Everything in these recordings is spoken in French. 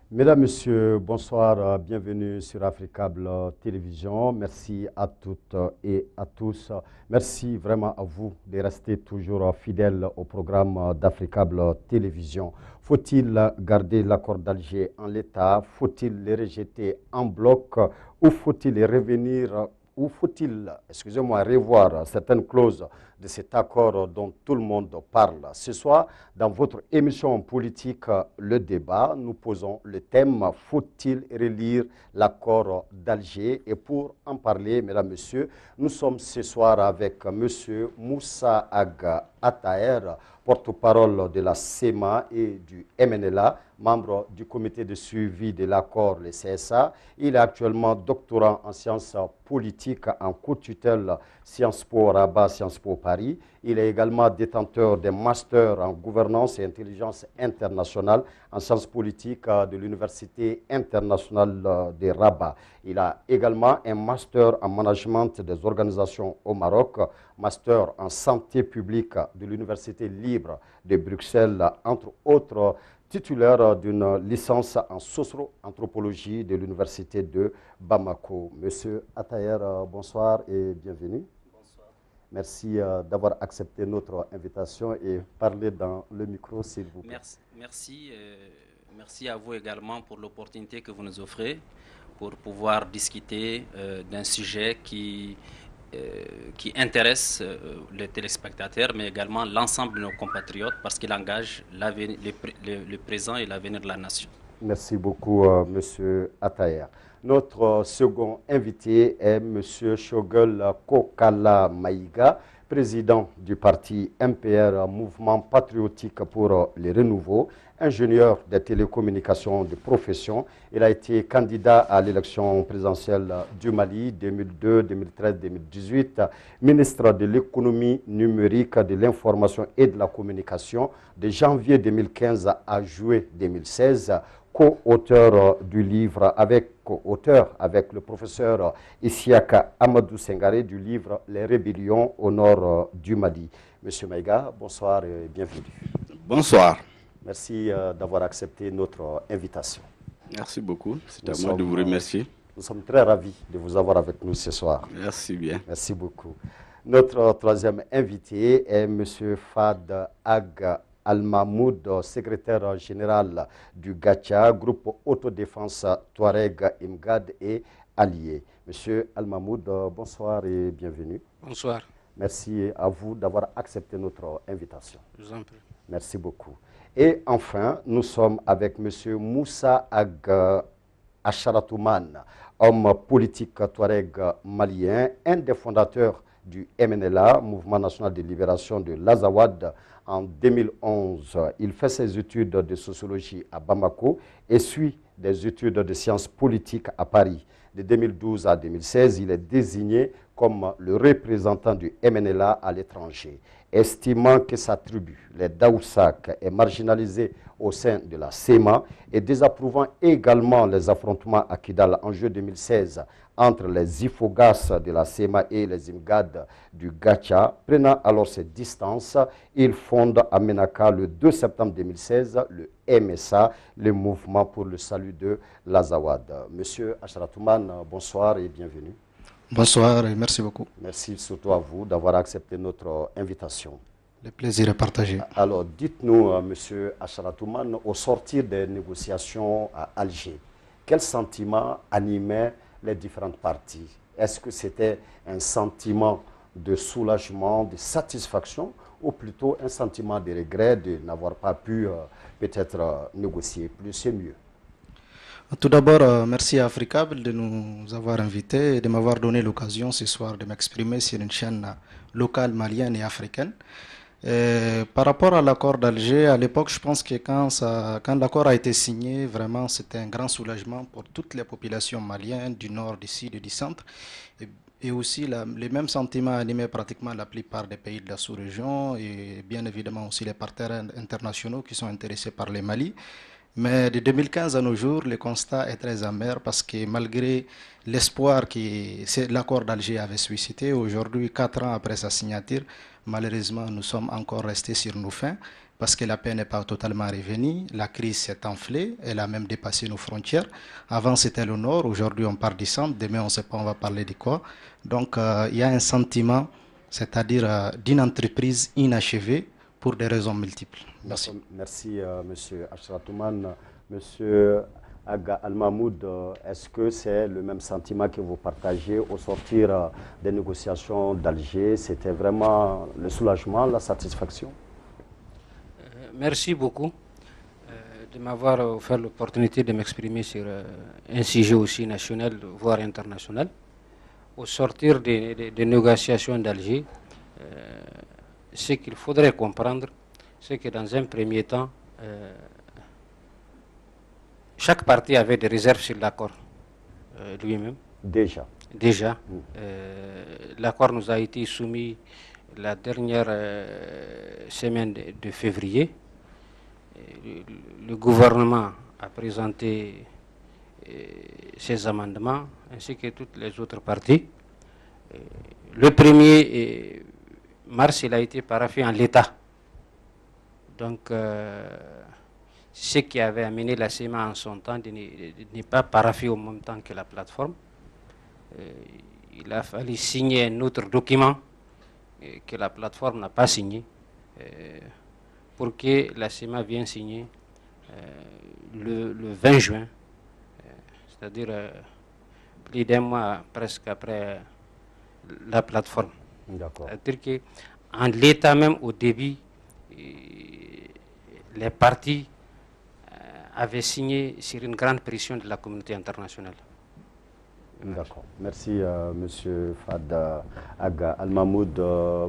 Mesdames, Messieurs, bonsoir, bienvenue sur Africable Télévision. Merci à toutes et à tous. Merci vraiment à vous de rester toujours fidèles au programme d'Africable Télévision. Faut-il garder l'accord d'Alger en l'état? Faut-il le rejeter en bloc ou faut-il revenir ou faut-il, excusez-moi, revoir certaines clauses de cet accord dont tout le monde parle? Ce soir, dans votre émission politique Le Débat, nous posons le thème faut-il relire l'accord d'Alger? Et pour en parler, mesdames, messieurs, nous sommes ce soir avec monsieur Moussa Aga Ataer, porte-parole de la SEMA et du MNLA, membre du comité de suivi de l'accord, le CSA. Il est actuellement doctorant en sciences politiques en co-tutelle Sciences Po Rabat, Sciences Po Paris. Il est également détenteur d'un master en gouvernance et intelligence internationale en sciences politiques de l'Université internationale de Rabat. Il a également un master en management des organisations au Maroc, master en santé publique de l'Université libre de Bruxelles, entre autres titulaire d'une licence en socio-anthropologie de l'Université de Bamako. Monsieur Atayer, bonsoir et bienvenue. Bonsoir. Merci d'avoir accepté notre invitation et parler dans le micro, s'il vous plaît. Merci à vous également pour l'opportunité que vous nous offrez pour pouvoir discuter d'un sujet qui intéresse les téléspectateurs, mais également l'ensemble de nos compatriotes parce qu'il engage le présent et l'avenir de la nation. Merci beaucoup, Monsieur Atayer. Notre second invité est Monsieur Shogol Kokala Maïga, président du parti MPR, Mouvement patriotique pour le renouveau, ingénieur des télécommunications de profession. Il a été candidat à l'élection présidentielle du Mali 2002, 2013, 2018, ministre de l'économie numérique, de l'information et de la communication de janvier 2015 à juillet 2016, co-auteur du livre avec le professeur Isiaka Amadou Sengaré du livre Les rébellions au nord du Mali. Monsieur Maïga, bonsoir et bienvenue. Bonsoir. Merci d'avoir accepté notre invitation. Merci beaucoup. C'est à moi de vous remercier. Nous sommes très ravis de vous avoir avec nous ce soir. Merci bien. Merci beaucoup. Notre troisième invité est Monsieur Fad Ag Al-Mahmoud, secrétaire général du GATCHA, groupe autodéfense Touareg, Imgad et Alliés. Monsieur Al-Mahmoud, bonsoir et bienvenue. Bonsoir. Merci à vous d'avoir accepté notre invitation. Je vous en prie. Merci beaucoup. Et enfin, nous sommes avec Monsieur Moussa Ag Asharatouman, homme politique Touareg malien, un des fondateurs du MNLA, Mouvement national de libération de l'Azawad, en 2011. Il fait ses études de sociologie à Bamako et suit des études de sciences politiques à Paris. De 2012 à 2016, il est désigné comme le représentant du MNLA à l'étranger. Estimant que sa tribu, les Daoussak, est marginalisée au sein de la SEMA et désapprouvant également les affrontements à Kidal en juillet 2016 entre les Ifogas de la SEMA et les Imgad du Gacha, prenant alors ses distances, il fonde à Menaka le 2 septembre 2016 le MSA, le Mouvement pour le salut de l'Azawad. Monsieur Asharatouman, bonsoir et bienvenue. Bonsoir et merci beaucoup. Merci surtout à vous d'avoir accepté notre invitation. Le plaisir est partagé. Alors, dites-nous, Monsieur Asharatouman, au sortir des négociations à Alger, quel sentiment animait les différentes parties? Est-ce que c'était un sentiment de soulagement, de satisfaction, ou plutôt un sentiment de regret de n'avoir pas pu peut-être négocier plus et mieux? Tout d'abord, merci à Africable de nous avoir invités et de m'avoir donné l'occasion ce soir de m'exprimer sur une chaîne locale malienne et africaine. Par rapport à l'accord d'Alger, à l'époque, je pense que quand l'accord a été signé, vraiment, c'était un grand soulagement pour toutes les populations maliennes du nord, du sud et du centre. Et aussi, les mêmes sentiments animaient pratiquement la plupart des pays de la sous-région et bien évidemment aussi les partenaires internationaux qui sont intéressés par le Mali. Mais de 2015 à nos jours, le constat est très amer parce que malgré l'espoir que l'accord d'Alger avait suscité, aujourd'hui, 4 ans après sa signature, malheureusement, nous sommes encore restés sur nos fins. parce que la paix n'est pas totalement revenue. La crise s'est enflée, elle a même dépassé nos frontières. Avant, c'était le nord, aujourd'hui, on parle du centre, demain, on ne sait pas, on va parler de quoi. Donc, il y a un sentiment, c'est-à-dire d'une entreprise inachevée pour des raisons multiples. Merci. Merci, Monsieur Ashratouman. Monsieur Aga Al-Mahmoud, est-ce que c'est le même sentiment que vous partagez au sortir des négociations d'Alger? C'était vraiment le soulagement, la satisfaction? Merci beaucoup de m'avoir offert l'opportunité de m'exprimer sur un sujet aussi national, voire international. Au sortir des négociations d'Alger, ce qu'il faudrait comprendre, c'est que dans un premier temps, chaque partie avait des réserves sur l'accord lui-même. Déjà. L'accord nous a été soumis la dernière semaine de février. Le gouvernement a présenté ses amendements ainsi que toutes les autres parties. Le 1er mars, il a été parafé en l'état. Donc, ce qui avait amené la CEMA en son temps de ne pas paraffer au même temps que la plateforme. Il a fallu signer un autre document que la plateforme n'a pas signé pour que la CEMA vienne signer le 20 juin, c'est-à-dire plus d'un mois presque après la plateforme. C'est-à-dire qu'en l'état même au début, les partis avaient signé sur une grande pression de la communauté internationale. D'accord. Merci, Monsieur Fad Aga Al-Mahmoud.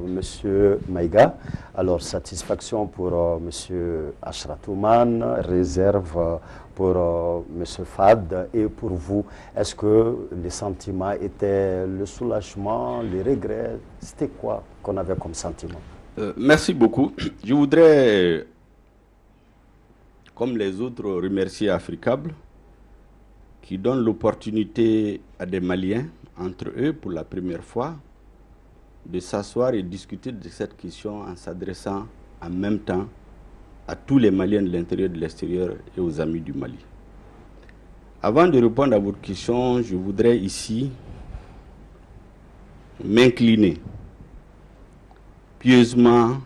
Monsieur Maïga, alors satisfaction pour Monsieur Ashratouman, réserve pour Monsieur Fad et pour vous. Est-ce que les sentiments étaient le soulagement, les regrets? C'était quoi qu'on avait comme sentiment? Merci beaucoup. Je voudrais, comme les autres, remercier Africable qui donne l'opportunité à des Maliens, entre eux pour la première fois, de s'asseoir et discuter de cette question en s'adressant en même temps à tous les Maliens de l'intérieur et de l'extérieur et aux amis du Mali. Avant de répondre à votre question, je voudrais ici m'incliner pieusement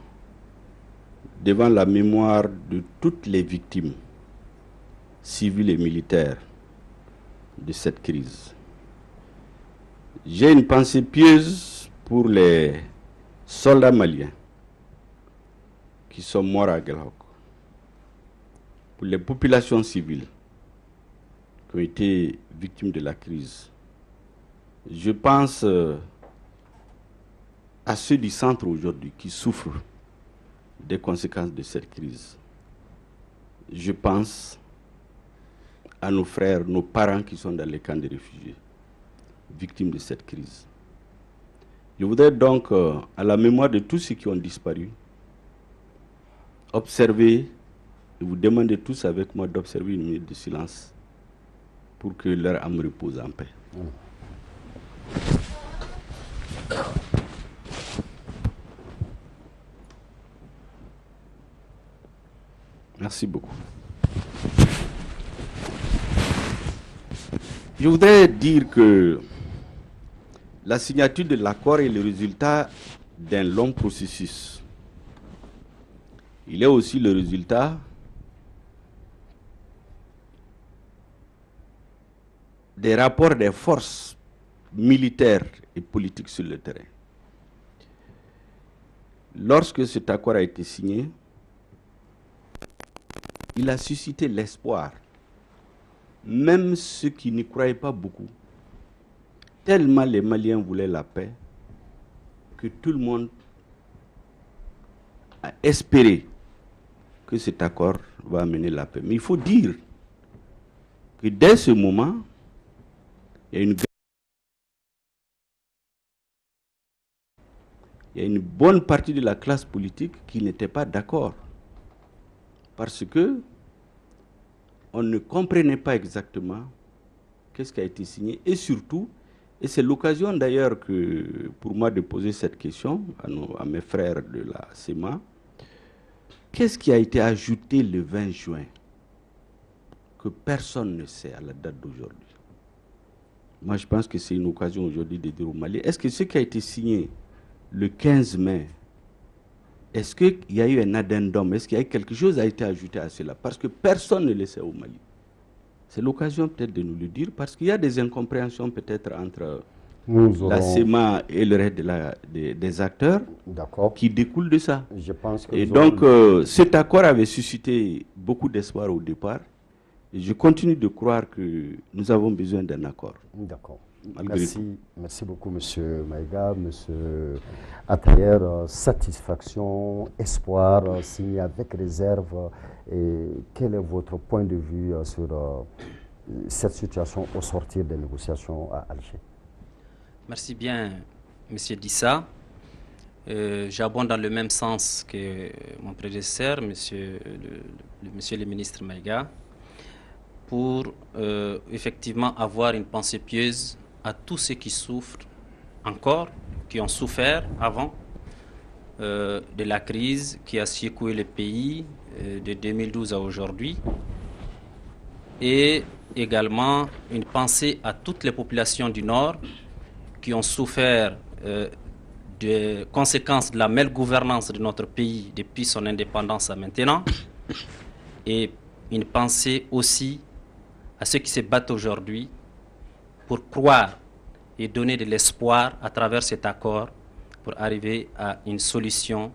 devant la mémoire de toutes les victimes civiles et militaires de cette crise. J'ai une pensée pieuse pour les soldats maliens qui sont morts à Guelhok, pour les populations civiles qui ont été victimes de la crise. Je pense à ceux du centre aujourd'hui qui souffrent des conséquences de cette crise. Je pense à nos frères, nos parents qui sont dans les camps de réfugiés, victimes de cette crise. Je voudrais donc, à la mémoire de tous ceux qui ont disparu, observer, et vous demander tous avec moi d'observer une minute de silence pour que leur âme repose en paix. Merci beaucoup. Je voudrais dire que la signature de l'accord est le résultat d'un long processus. Il est aussi le résultat des rapports des forces militaires et politiques sur le terrain. Lorsque cet accord a été signé, il a suscité l'espoir. Même ceux qui n'y croyaient pas beaucoup, tellement les Maliens voulaient la paix, que tout le monde a espéré que cet accord va amener la paix. Mais il faut dire que dès ce moment, il y a une bonne partie de la classe politique qui n'était pas d'accord. Parce que on ne comprenait pas exactement qu'est-ce qui a été signé. Et surtout, et c'est l'occasion d'ailleurs pour moi de poser cette question à mes frères de la CEMA, Qu'est-ce qui a été ajouté le 20 juin que personne ne sait à la date d'aujourd'hui? Moi, je pense que c'est une occasion aujourd'hui de dire au Mali, est-ce que ce qui a été signé le 15 mai, est-ce qu'il y a eu un addendum? Est-ce qu'il y a eu quelque chose qui a été ajouté à cela? Parce que personne ne le sait au Mali. C'est l'occasion peut-être de nous le dire, parce qu'il y a des incompréhensions peut-être entre la CEMA et le reste des acteurs qui découlent de ça. Je pense que et donc, cet accord avait suscité beaucoup d'espoir au départ. Et je continue de croire que nous avons besoin d'un accord. D'accord. Merci beaucoup, M. Maïga, M. Atayer. Satisfaction, espoir, signé avec réserve. Et quel est votre point de vue sur cette situation au sortir des négociations à Alger? Merci bien, M. Dissa. J'abonde dans le même sens que mon prédécesseur, monsieur le ministre Maïga, pour effectivement avoir une pensée pieuse à tous ceux qui souffrent encore, qui ont souffert avant de la crise qui a secoué le pays de 2012 à aujourd'hui, et également une pensée à toutes les populations du Nord qui ont souffert des conséquences de la malgouvernance de notre pays depuis son indépendance à maintenant, et une pensée aussi à ceux qui se battent aujourd'hui pour croire et donner de l'espoir à travers cet accord pour arriver à une solution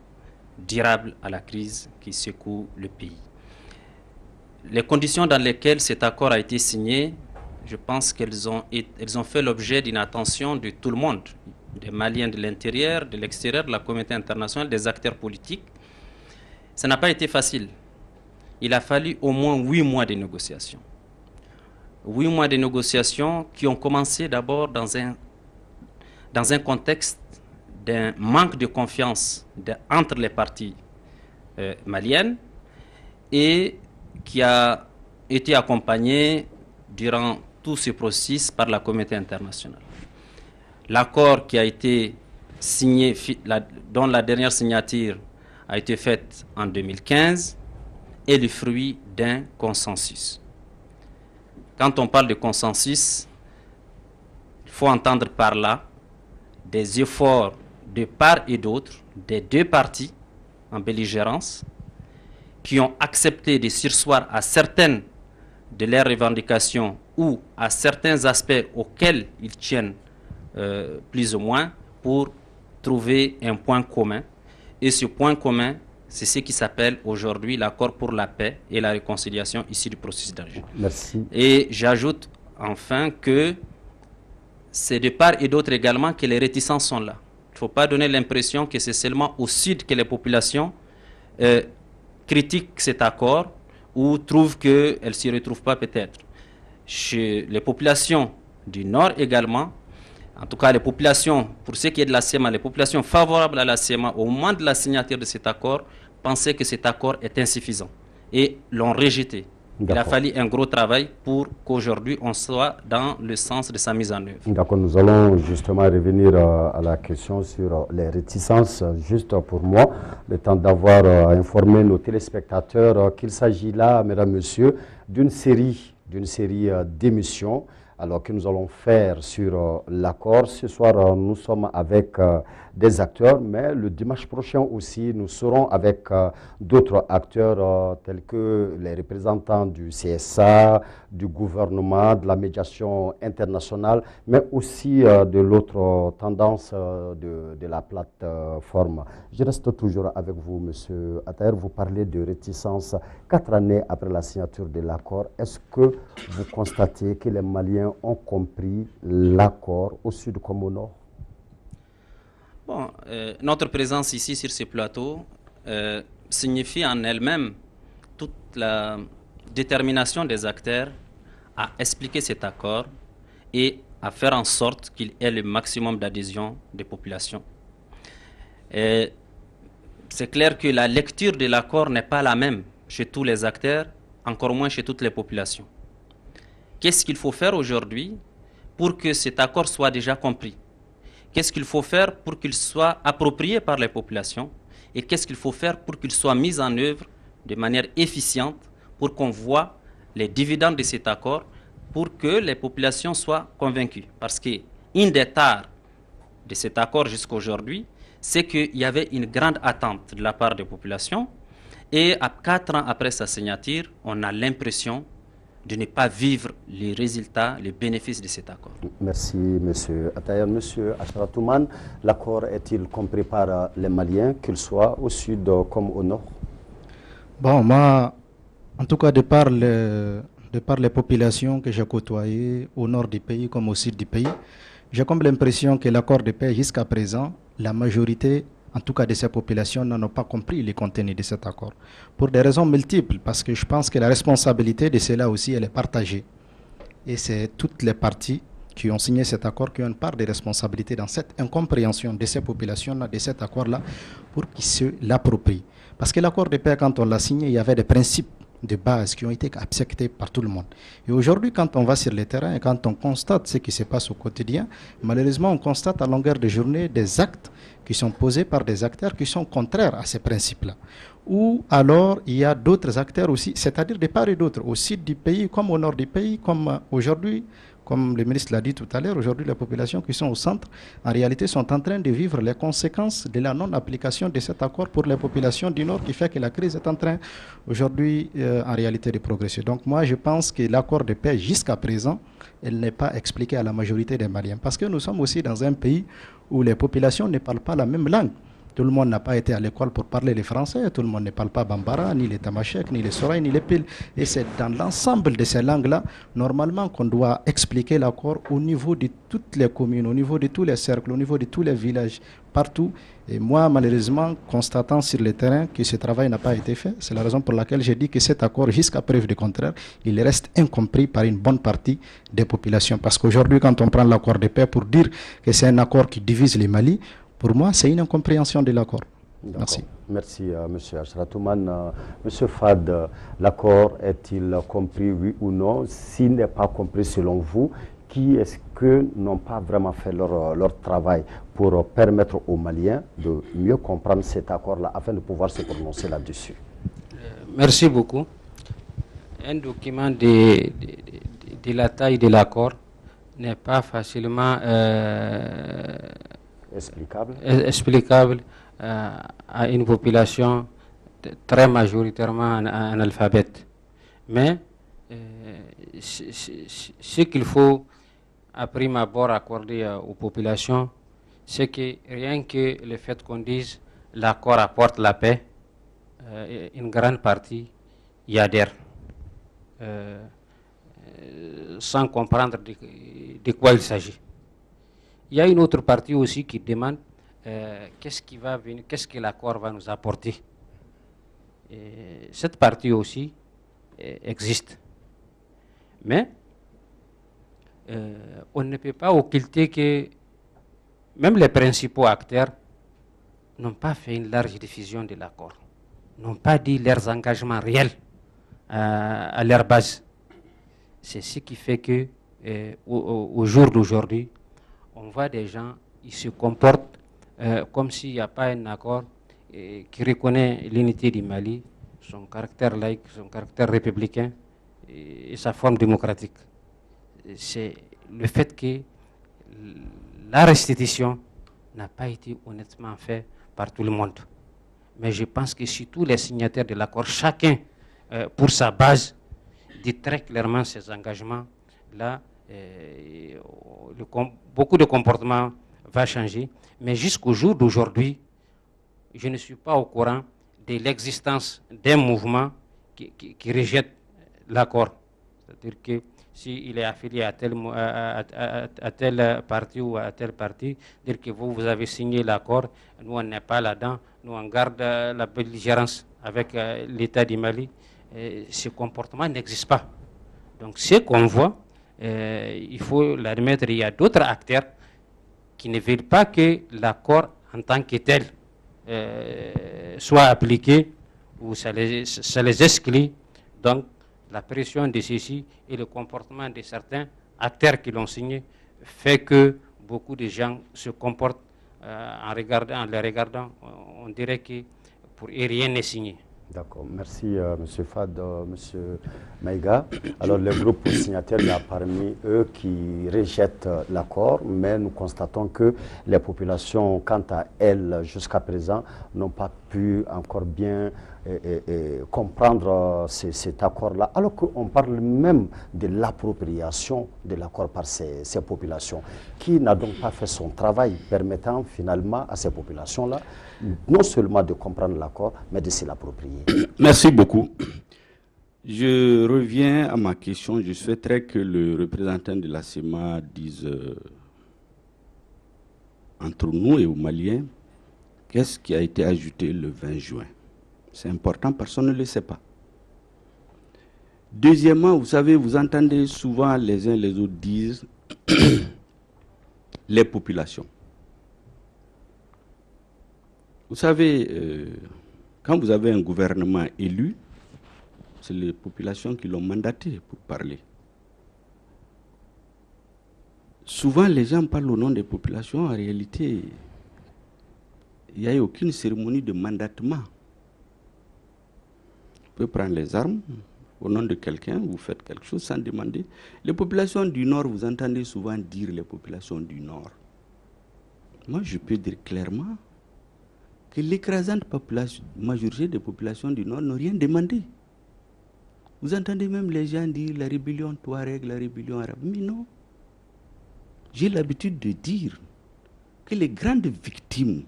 durable à la crise qui secoue le pays. Les conditions dans lesquelles cet accord a été signé, je pense qu'elles ont fait l'objet d'une attention de tout le monde, des Maliens de l'intérieur, de l'extérieur, de la communauté internationale, des acteurs politiques. Ça n'a pas été facile. Il a fallu au moins 8 mois de négociations. 8 mois de négociations qui ont commencé d'abord dans un contexte d'un manque de confiance entre les parties maliennes, et qui a été accompagné durant tout ce processus par la communauté internationale. L'accord qui a été signé, dont la dernière signature a été faite en 2015, est le fruit d'un consensus. Quand on parle de consensus, il faut entendre par là des efforts de part et d'autre, des deux parties en belligérance, qui ont accepté de surseoir à certaines de leurs revendications ou à certains aspects auxquels ils tiennent plus ou moins, pour trouver un point commun. Et ce point commun, c'est ce qui s'appelle aujourd'hui l'accord pour la paix et la réconciliation issu du processus d'Alger. Merci. Et j'ajoute enfin que c'est de part et d'autre également que les réticences sont là. Il ne faut pas donner l'impression que c'est seulement au sud que les populations critiquent cet accord ou trouvent qu'elles ne s'y retrouvent pas peut-être. Chez les populations du nord également, en tout cas les populations, pour ce qui est de la CEMA, les populations favorables à la CEMA au moment de la signature de cet accord pensaient que cet accord est insuffisant et l'ont rejeté. Il a fallu un gros travail pour qu'aujourd'hui on soit dans le sens de sa mise en œuvre. D'accord, nous allons justement revenir à la question sur les réticences. Juste pour moi, le temps d'avoir informé nos téléspectateurs qu'il s'agit là, mesdames, messieurs, d'une série d'émissions alors que nous allons faire sur l'accord. Ce soir, nous sommes avec des acteurs, mais le dimanche prochain aussi, nous serons avec d'autres acteurs tels que les représentants du CSA, du gouvernement, de la médiation internationale, mais aussi de l'autre tendance de la plateforme. Je reste toujours avec vous, M. Atayer. Vous parlez de réticence 4 années après la signature de l'accord. Est-ce que vous constatez que les Maliens ont compris l'accord au sud comme au nord? Bon, notre présence ici sur ce plateau signifie en elle-même toute la détermination des acteurs à expliquer cet accord et à faire en sorte qu'il ait le maximum d'adhésion des populations. C'est clair que la lecture de l'accord n'est pas la même chez tous les acteurs, encore moins chez toutes les populations. Qu'est-ce qu'il faut faire aujourd'hui pour que cet accord soit déjà compris? Qu'est-ce qu'il faut faire pour qu'il soit approprié par les populations et qu'est-ce qu'il faut faire pour qu'il soit mis en œuvre de manière efficiente pour qu'on voit les dividendes de cet accord, pour que les populations soient convaincues. Parce qu'une des tares de cet accord jusqu'à aujourd'hui, c'est qu'il y avait une grande attente de la part des populations, et 4 ans après sa signature, on a l'impression de ne pas vivre les résultats, les bénéfices de cet accord. Merci, M. Attaya. M. Achratoumane, l'accord est-il compris par les Maliens, qu'ils soient au sud comme au nord? Bon, moi, en tout cas, de par les populations que j'ai côtoyées au nord du pays comme au sud du pays, j'ai comme l'impression que l'accord de paix, jusqu'à présent, la majorité, en tout cas de ces populations, n'ont pas compris les contenus de cet accord. Pour des raisons multiples, parce que je pense que la responsabilité de cela aussi, elle est partagée. Et c'est toutes les parties qui ont signé cet accord qui ont une part de responsabilité dans cette incompréhension de ces populations-là, de cet accord-là, pour qu'ils se l'approprient. Parce que l'accord de paix, quand on l'a signé, il y avait des principes de base qui ont été acceptés par tout le monde. Et aujourd'hui, quand on va sur le terrain et quand on constate ce qui se passe au quotidien, malheureusement, on constate à longueur de journée des actes qui sont posés par des acteurs qui sont contraires à ces principes-là. Ou alors, il y a d'autres acteurs aussi, c'est-à-dire de part et d'autre, au sud du pays comme au nord du pays, comme aujourd'hui, comme le ministre l'a dit tout à l'heure, aujourd'hui, les populations qui sont au centre, en réalité, sont en train de vivre les conséquences de la non-application de cet accord pour les populations du Nord, qui fait que la crise est en train, aujourd'hui, en réalité, de progresser. Donc, moi, je pense que l'accord de paix, jusqu'à présent, elle n'est pas expliquée à la majorité des Maliens. Parce que nous sommes aussi dans un pays où les populations ne parlent pas la même langue. Tout le monde n'a pas été à l'école pour parler les français, tout le monde ne parle pas bambara, ni les tamashek, ni les soraï, ni les pile. Et c'est dans l'ensemble de ces langues-là, normalement, qu'on doit expliquer l'accord au niveau de toutes les communes, au niveau de tous les cercles, au niveau de tous les villages, partout. Et moi, malheureusement, constatant sur le terrain que ce travail n'a pas été fait, c'est la raison pour laquelle j'ai dit que cet accord, jusqu'à preuve du contraire, il reste incompris par une bonne partie des populations. Parce qu'aujourd'hui, quand on prend l'accord de paix pour dire que c'est un accord qui divise les Mali, pour moi, c'est une incompréhension de l'accord. Merci. Merci, M. Achratoumane. M. Fad, l'accord est-il compris, oui ou non? S'il n'est pas compris selon vous, qui est-ce que n'ont pas vraiment fait leur travail pour permettre aux Maliens de mieux comprendre cet accord-là afin de pouvoir se prononcer là-dessus? Merci beaucoup. Un document de la taille de l'accord n'est pas facilement explicable à une population très majoritairement analphabète. Mais ce qu'il faut à prime abord accorder aux populations, c'est que rien que le fait qu'on dise l'accord apporte la paix, une grande partie y adhère, sans comprendre de quoi il s'agit. Il y a une autre partie aussi qui demande qu'est-ce que l'accord va nous apporter. Et cette partie aussi existe. Mais on ne peut pas occulter que même les principaux acteurs n'ont pas fait une large diffusion de l'accord, n'ont pas dit leurs engagements réels à leur base. C'est ce qui fait que au jour d'aujourd'hui, on voit des gens, ils se comportent comme s'il n'y a pas un accord qui reconnaît l'unité du Mali, son caractère laïque, son caractère républicain et sa forme démocratique. C'est le fait que la restitution n'a pas été honnêtement faite par tout le monde. Mais je pense que si tous les signataires de l'accord, chacun pour sa base, dit très clairement ses engagements, là, beaucoup de comportements va changer. Mais jusqu'au jour d'aujourd'hui, je ne suis pas au courant de l'existence d'un mouvement qui rejette l'accord. C'est-à-dire que s'il est affilié à tel parti ou à tel parti, dire que vous avez signé l'accord, nous on n'est pas là-dedans, nous on garde la belligérance avec l'État du Mali. Ce comportement n'existe pas. Donc ce qu'on voit, il faut l'admettre, il y a d'autres acteurs qui ne veulent pas que l'accord en tant que tel soit appliqué ou ça les exclut. Donc la pression de ceci et le comportement de certains acteurs qui l'ont signé fait que beaucoup de gens se comportent en les regardant, on dirait que et rien n'est signé. D'accord, merci M. Fad, M. Maïga. Alors les groupes signataires, il y a parmi eux qui rejettent l'accord, mais nous constatons que les populations, quant à elles, jusqu'à présent, n'ont pas pu encore bien comprendre cet accord-là, alors qu'on parle même de l'appropriation de l'accord par ces populations. Qui n'a donc pas fait son travail permettant finalement à ces populations-là non seulement de comprendre l'accord, mais de se l'approprier? Merci beaucoup. Je reviens à ma question. Je souhaiterais que le représentant de la CEMA dise entre nous et aux Maliens qu'est-ce qui a été ajouté le 20 juin. C'est important, personne ne le sait pas. Deuxièmement, vous savez, vous entendez souvent les uns les autres dire les populations. Vous savez, quand vous avez un gouvernement élu, c'est les populations qui l'ont mandaté pour parler. Souvent, les gens parlent au nom des populations. En réalité, il n'y a eu aucune cérémonie de mandatement. Vous pouvez prendre les armes au nom de quelqu'un, vous faites quelque chose sans demander. Les populations du Nord, vous entendez souvent dire les populations du Nord. Moi, je peux dire clairement que l'écrasante majorité des populations du Nord n'ont rien demandé. Vous entendez même les gens dire la rébellion Touareg, la rébellion arabe. Mais non. J'ai l'habitude de dire que les grandes victimes,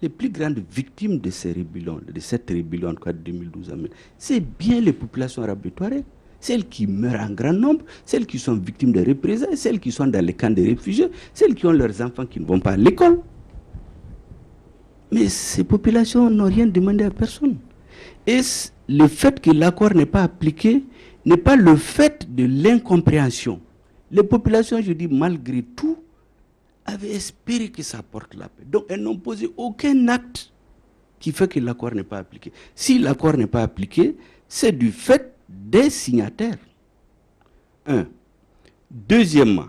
les plus grandes victimes de ces rébellions, de cette rébellion de 2012, c'est bien les populations arabes de Touareg, celles qui meurent en grand nombre, celles qui sont victimes de représailles, celles qui sont dans les camps de réfugiés, celles qui ont leurs enfants qui ne vont pas à l'école. Mais ces populations n'ont rien demandé à personne. Et le fait que l'accord n'est pas appliqué n'est pas le fait de l'incompréhension. Les populations, je dis malgré tout, avaient espéré que ça porte la paix. Donc elles n'ont posé aucun acte qui fait que l'accord n'est pas appliqué. Si l'accord n'est pas appliqué, c'est du fait des signataires. Un. Deuxièmement,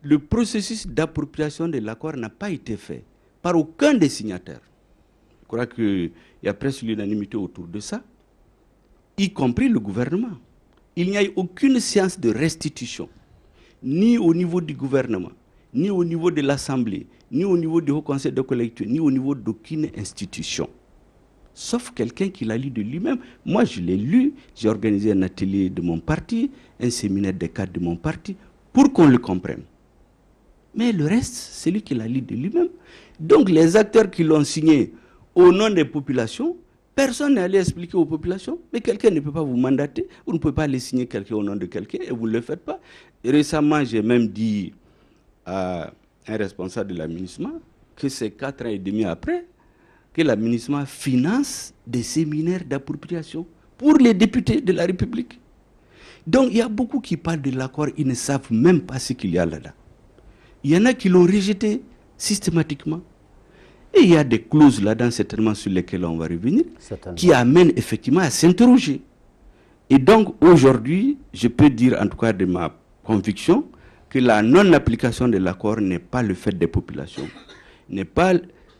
le processus d'appropriation de l'accord n'a pas été fait par aucun des signataires. Je crois qu'il y a presque l'unanimité autour de ça, y compris le gouvernement. Il n'y a eu aucune séance de restitution, ni au niveau du gouvernement, ni au niveau de l'Assemblée, ni au niveau du Haut Conseil de collectivité, ni au niveau d'aucune institution. Sauf quelqu'un qui l'a lu de lui-même. Moi, je l'ai lu, j'ai organisé un atelier de mon parti, un séminaire des cadres de mon parti, pour qu'on le comprenne. Mais le reste, c'est lui qui l'a lu de lui-même. Donc, les acteurs qui l'ont signé au nom des populations, personne n'est allé expliquer aux populations, mais quelqu'un ne peut pas vous mandater, vous ne pouvez pas aller signer quelqu'un au nom de quelqu'un et vous ne le faites pas. Et récemment, j'ai même dit à un responsable de l'aménagement que c'est 4 ans et demi après que l'aménagement finance des séminaires d'appropriation pour les députés de la République. Donc il y a beaucoup qui parlent de l'accord, ils ne savent même pas ce qu'il y a là-dedans. Il y en a qui l'ont rejeté systématiquement. Et il y a des clauses là-dedans, certainement sur lesquelles on va revenir, qui amènent effectivement à s'interroger. Et donc aujourd'hui, je peux dire en tout cas de ma conviction que la non-application de l'accord n'est pas le fait des populations.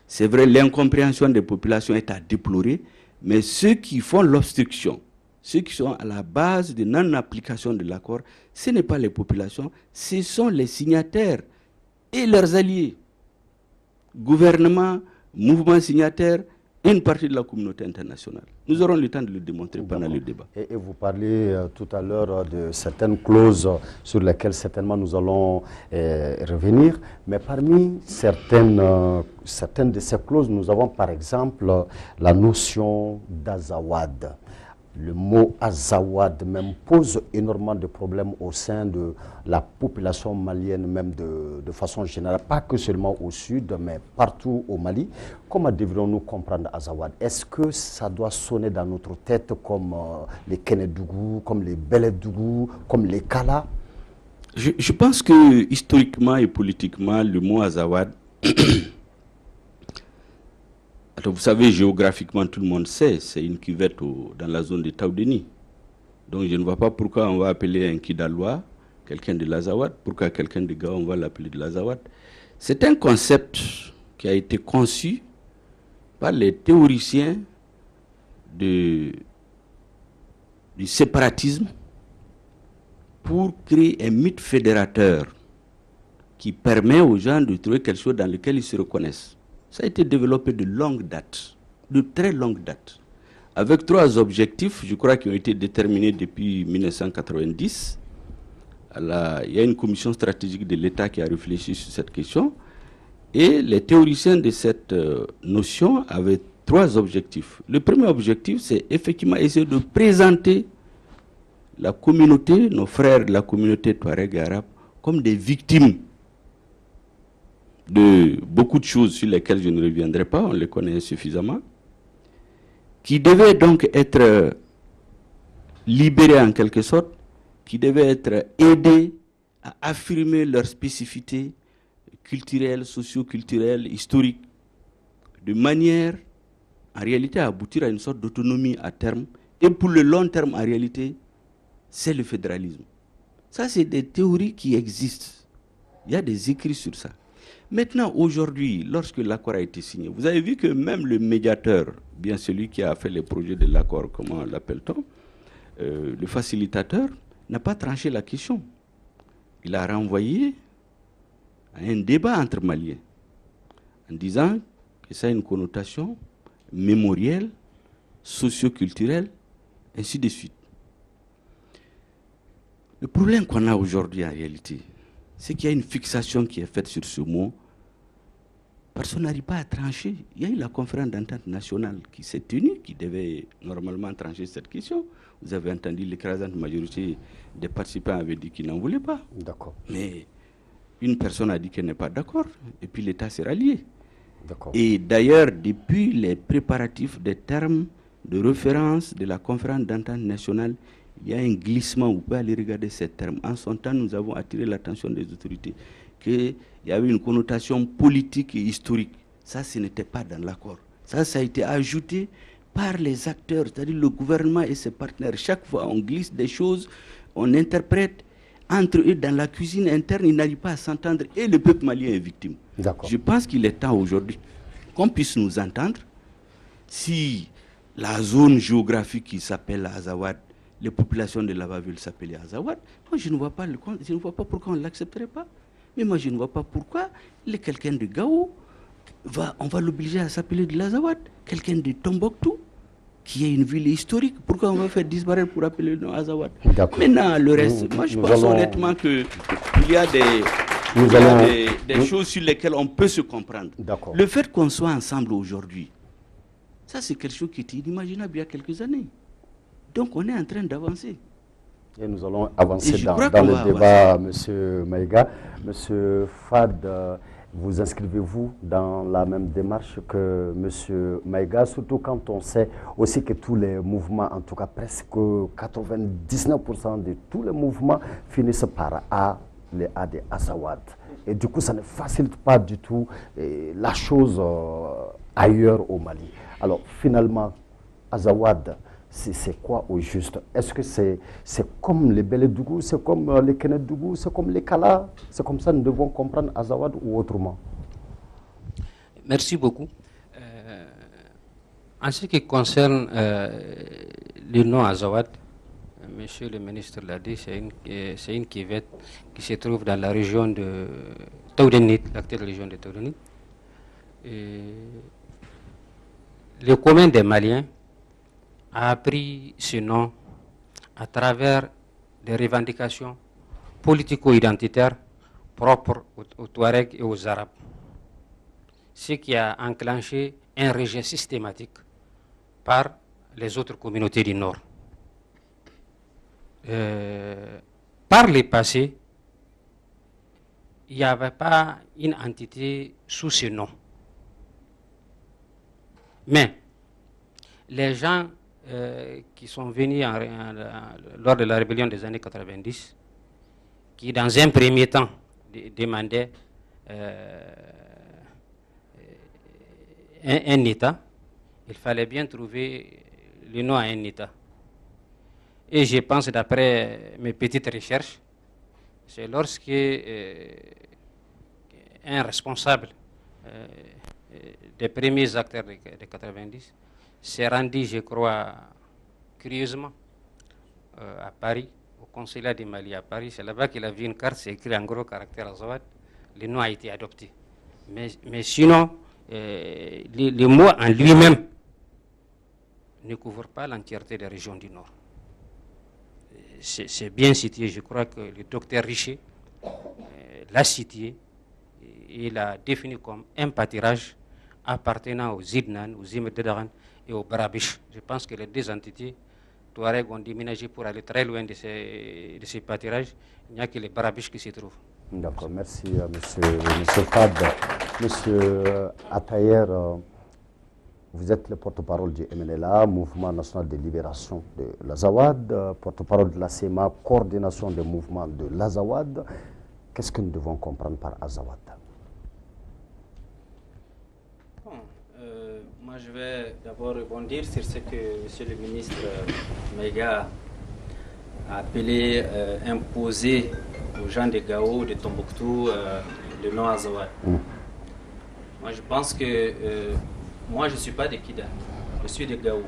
C'est vrai, l'incompréhension des populations est à déplorer, mais ceux qui font l'obstruction, ceux qui sont à la base de non-application de l'accord, ce n'est pas les populations, ce sont les signataires et leurs alliés. Gouvernement, mouvement signataire, et une partie de la communauté internationale. Nous aurons le temps de le démontrer pendant le débat. Et vous parlez tout à l'heure de certaines clauses sur lesquelles certainement nous allons revenir, mais parmi certaines de ces clauses, nous avons par exemple la notion d'Azawad. Le mot Azawad même pose énormément de problèmes au sein de la population malienne, même de façon générale, pas que seulement au sud, mais partout au Mali. Comment devrions-nous comprendre Azawad? Est-ce que ça doit sonner dans notre tête comme les Kenedougou, comme les Beledougou, comme les Kala? Je pense que historiquement et politiquement, le mot Azawad... Alors, vous savez, géographiquement, tout le monde sait, c'est une cuvette dans la zone de Taoudeni. Donc, je ne vois pas pourquoi on va appeler un Kidalois quelqu'un de l'Azawad, pourquoi quelqu'un de Gao, on va l'appeler de l'Azawad. C'est un concept qui a été conçu par les théoriciens du séparatisme pour créer un mythe fédérateur qui permet aux gens de trouver quelque chose dans lequel ils se reconnaissent. Ça a été développé de longue date, de très longue date, avec 3 objectifs, je crois, qui ont été déterminés depuis 1990. Il y a une commission stratégique de l'État qui a réfléchi sur cette question. Et les théoriciens de cette notion avaient 3 objectifs. Le premier objectif, c'est effectivement essayer de présenter la communauté, nos frères de la communauté touareg et arabe, comme des victimes de beaucoup de choses sur lesquelles je ne reviendrai pas, on les connaît suffisamment, qui devaient donc être libérés en quelque sorte, qui devaient être aidés à affirmer leur spécificité culturelle, socio-culturelle, historique, de manière, en réalité, à aboutir à une sorte d'autonomie à terme. Et pour le long terme, en réalité, c'est le fédéralisme. Ça, c'est des théories qui existent. Il y a des écrits sur ça. Maintenant, aujourd'hui, lorsque l'accord a été signé, vous avez vu que même le médiateur, bien celui qui a fait les projets de l'accord, comment l'appelle-t-on, le facilitateur, n'a pas tranché la question. Il a renvoyé à un débat entre Maliens, en disant que ça a une connotation mémorielle, socio-culturelle, ainsi de suite. Le problème qu'on a aujourd'hui en réalité, c'est qu'il y a une fixation qui est faite sur ce mot. Personne n'arrive pas à trancher. Il y a eu la conférence d'entente nationale qui s'est tenue, qui devait normalement trancher cette question. Vous avez entendu l'écrasante majorité des participants avaient dit qu'ils n'en voulaient pas. D'accord. Mais une personne a dit qu'elle n'est pas d'accord, et puis l'État s'est rallié. D'accord. Et d'ailleurs, depuis les préparatifs des termes de référence de la conférence d'entente nationale, il y a un glissement, vous pouvez aller regarder ces termes. En son temps, nous avons attiré l'attention des autorités qu'il y avait une connotation politique et historique. Ça, ce n'était pas dans l'accord. Ça a été ajouté par les acteurs, c'est-à-dire le gouvernement et ses partenaires. Chaque fois, on glisse des choses, on interprète. Entre eux, dans la cuisine interne, ils n'arrivent pas à s'entendre et le peuple malien est victime. Je pense qu'il est temps aujourd'hui qu'on puisse nous entendre. Si la zone géographique qui s'appelle Azawad, les populations de là-bas veulent s'appeler Azawad, moi je ne vois pas pourquoi on ne l'accepterait pas. Mais moi je ne vois pas pourquoi quelqu'un de Gao, on va l'obliger à s'appeler de l'Azawad, quelqu'un de Tombouctou, qui est une ville historique, pourquoi on va faire disparaître pour appeler le nom Azawad? Maintenant, le reste, moi je pense honnêtement qu'il y a des choses sur lesquelles on peut se comprendre. Le fait qu'on soit ensemble aujourd'hui, ça c'est quelque chose qui était inimaginable il y a quelques années. Donc on est en train d'avancer. Et nous allons avancer dans le débat, M. Maïga. M. Fad, vous inscrivez-vous dans la même démarche que M. Maïga, surtout quand on sait aussi que tous les mouvements, en tout cas presque 99% de tous les mouvements finissent par les A des Azawad. Et du coup, ça ne facilite pas du tout la chose ailleurs au Mali. Alors finalement, Azawad, c'est quoi au juste? Est-ce que c'est comme les Belédougou, c'est comme les Kenedougou, c'est comme les Kala? C'est comme ça que nous devons comprendre Azawad ou autrement? Merci beaucoup. En ce qui concerne le nom Azawad, Monsieur le ministre l'a dit, c'est une cuvette qui se trouve dans la région de Taoudenit, l'actuelle région de Taoudenit. Le commun des Maliens a pris ce nom à travers des revendications politico-identitaires propres aux Touaregs et aux Arabes, ce qui a enclenché un rejet systématique par les autres communautés du Nord. Par le passé, il n'y avait pas une entité sous ce nom. Mais les gens qui sont venus lors de la rébellion des années 90, qui dans un premier temps demandaient un État, il fallait bien trouver le nom à un État. Et je pense, d'après mes petites recherches, c'est lorsque un responsable des premiers acteurs de 90, s'est rendu, je crois, curieusement, à Paris, au consulat du Mali à Paris. C'est là-bas qu'il a vu une carte, c'est écrit en gros caractère Azawad. Le nom a été adopté. Mais sinon, le mot en lui-même ne couvre pas l'entièreté des régions du Nord. C'est bien cité, je crois que le docteur Richer l'a cité et l'a défini comme un pâturage appartenant aux Zidnan, aux Imeddaran et aux Barabiches. Je pense que les deux entités Touareg ont déménagé pour aller très loin de ces pâturages. Il n'y a que les Barabiches qui s'y trouvent. D'accord, merci monsieur Fad. Monsieur Atayer, vous êtes le porte-parole du MNLA, Mouvement National de Libération de l'Azawad, porte-parole de la CEMA, coordination des mouvements de l'Azawad. Qu'est-ce que nous devons comprendre par Azawad? Moi, je vais d'abord rebondir sur ce que M. le ministre Maïga a appelé imposer aux gens de Gao, de Tombouctou, le nom Azawad. Moi, je pense que moi, je ne suis pas de Kida, je suis de Gao.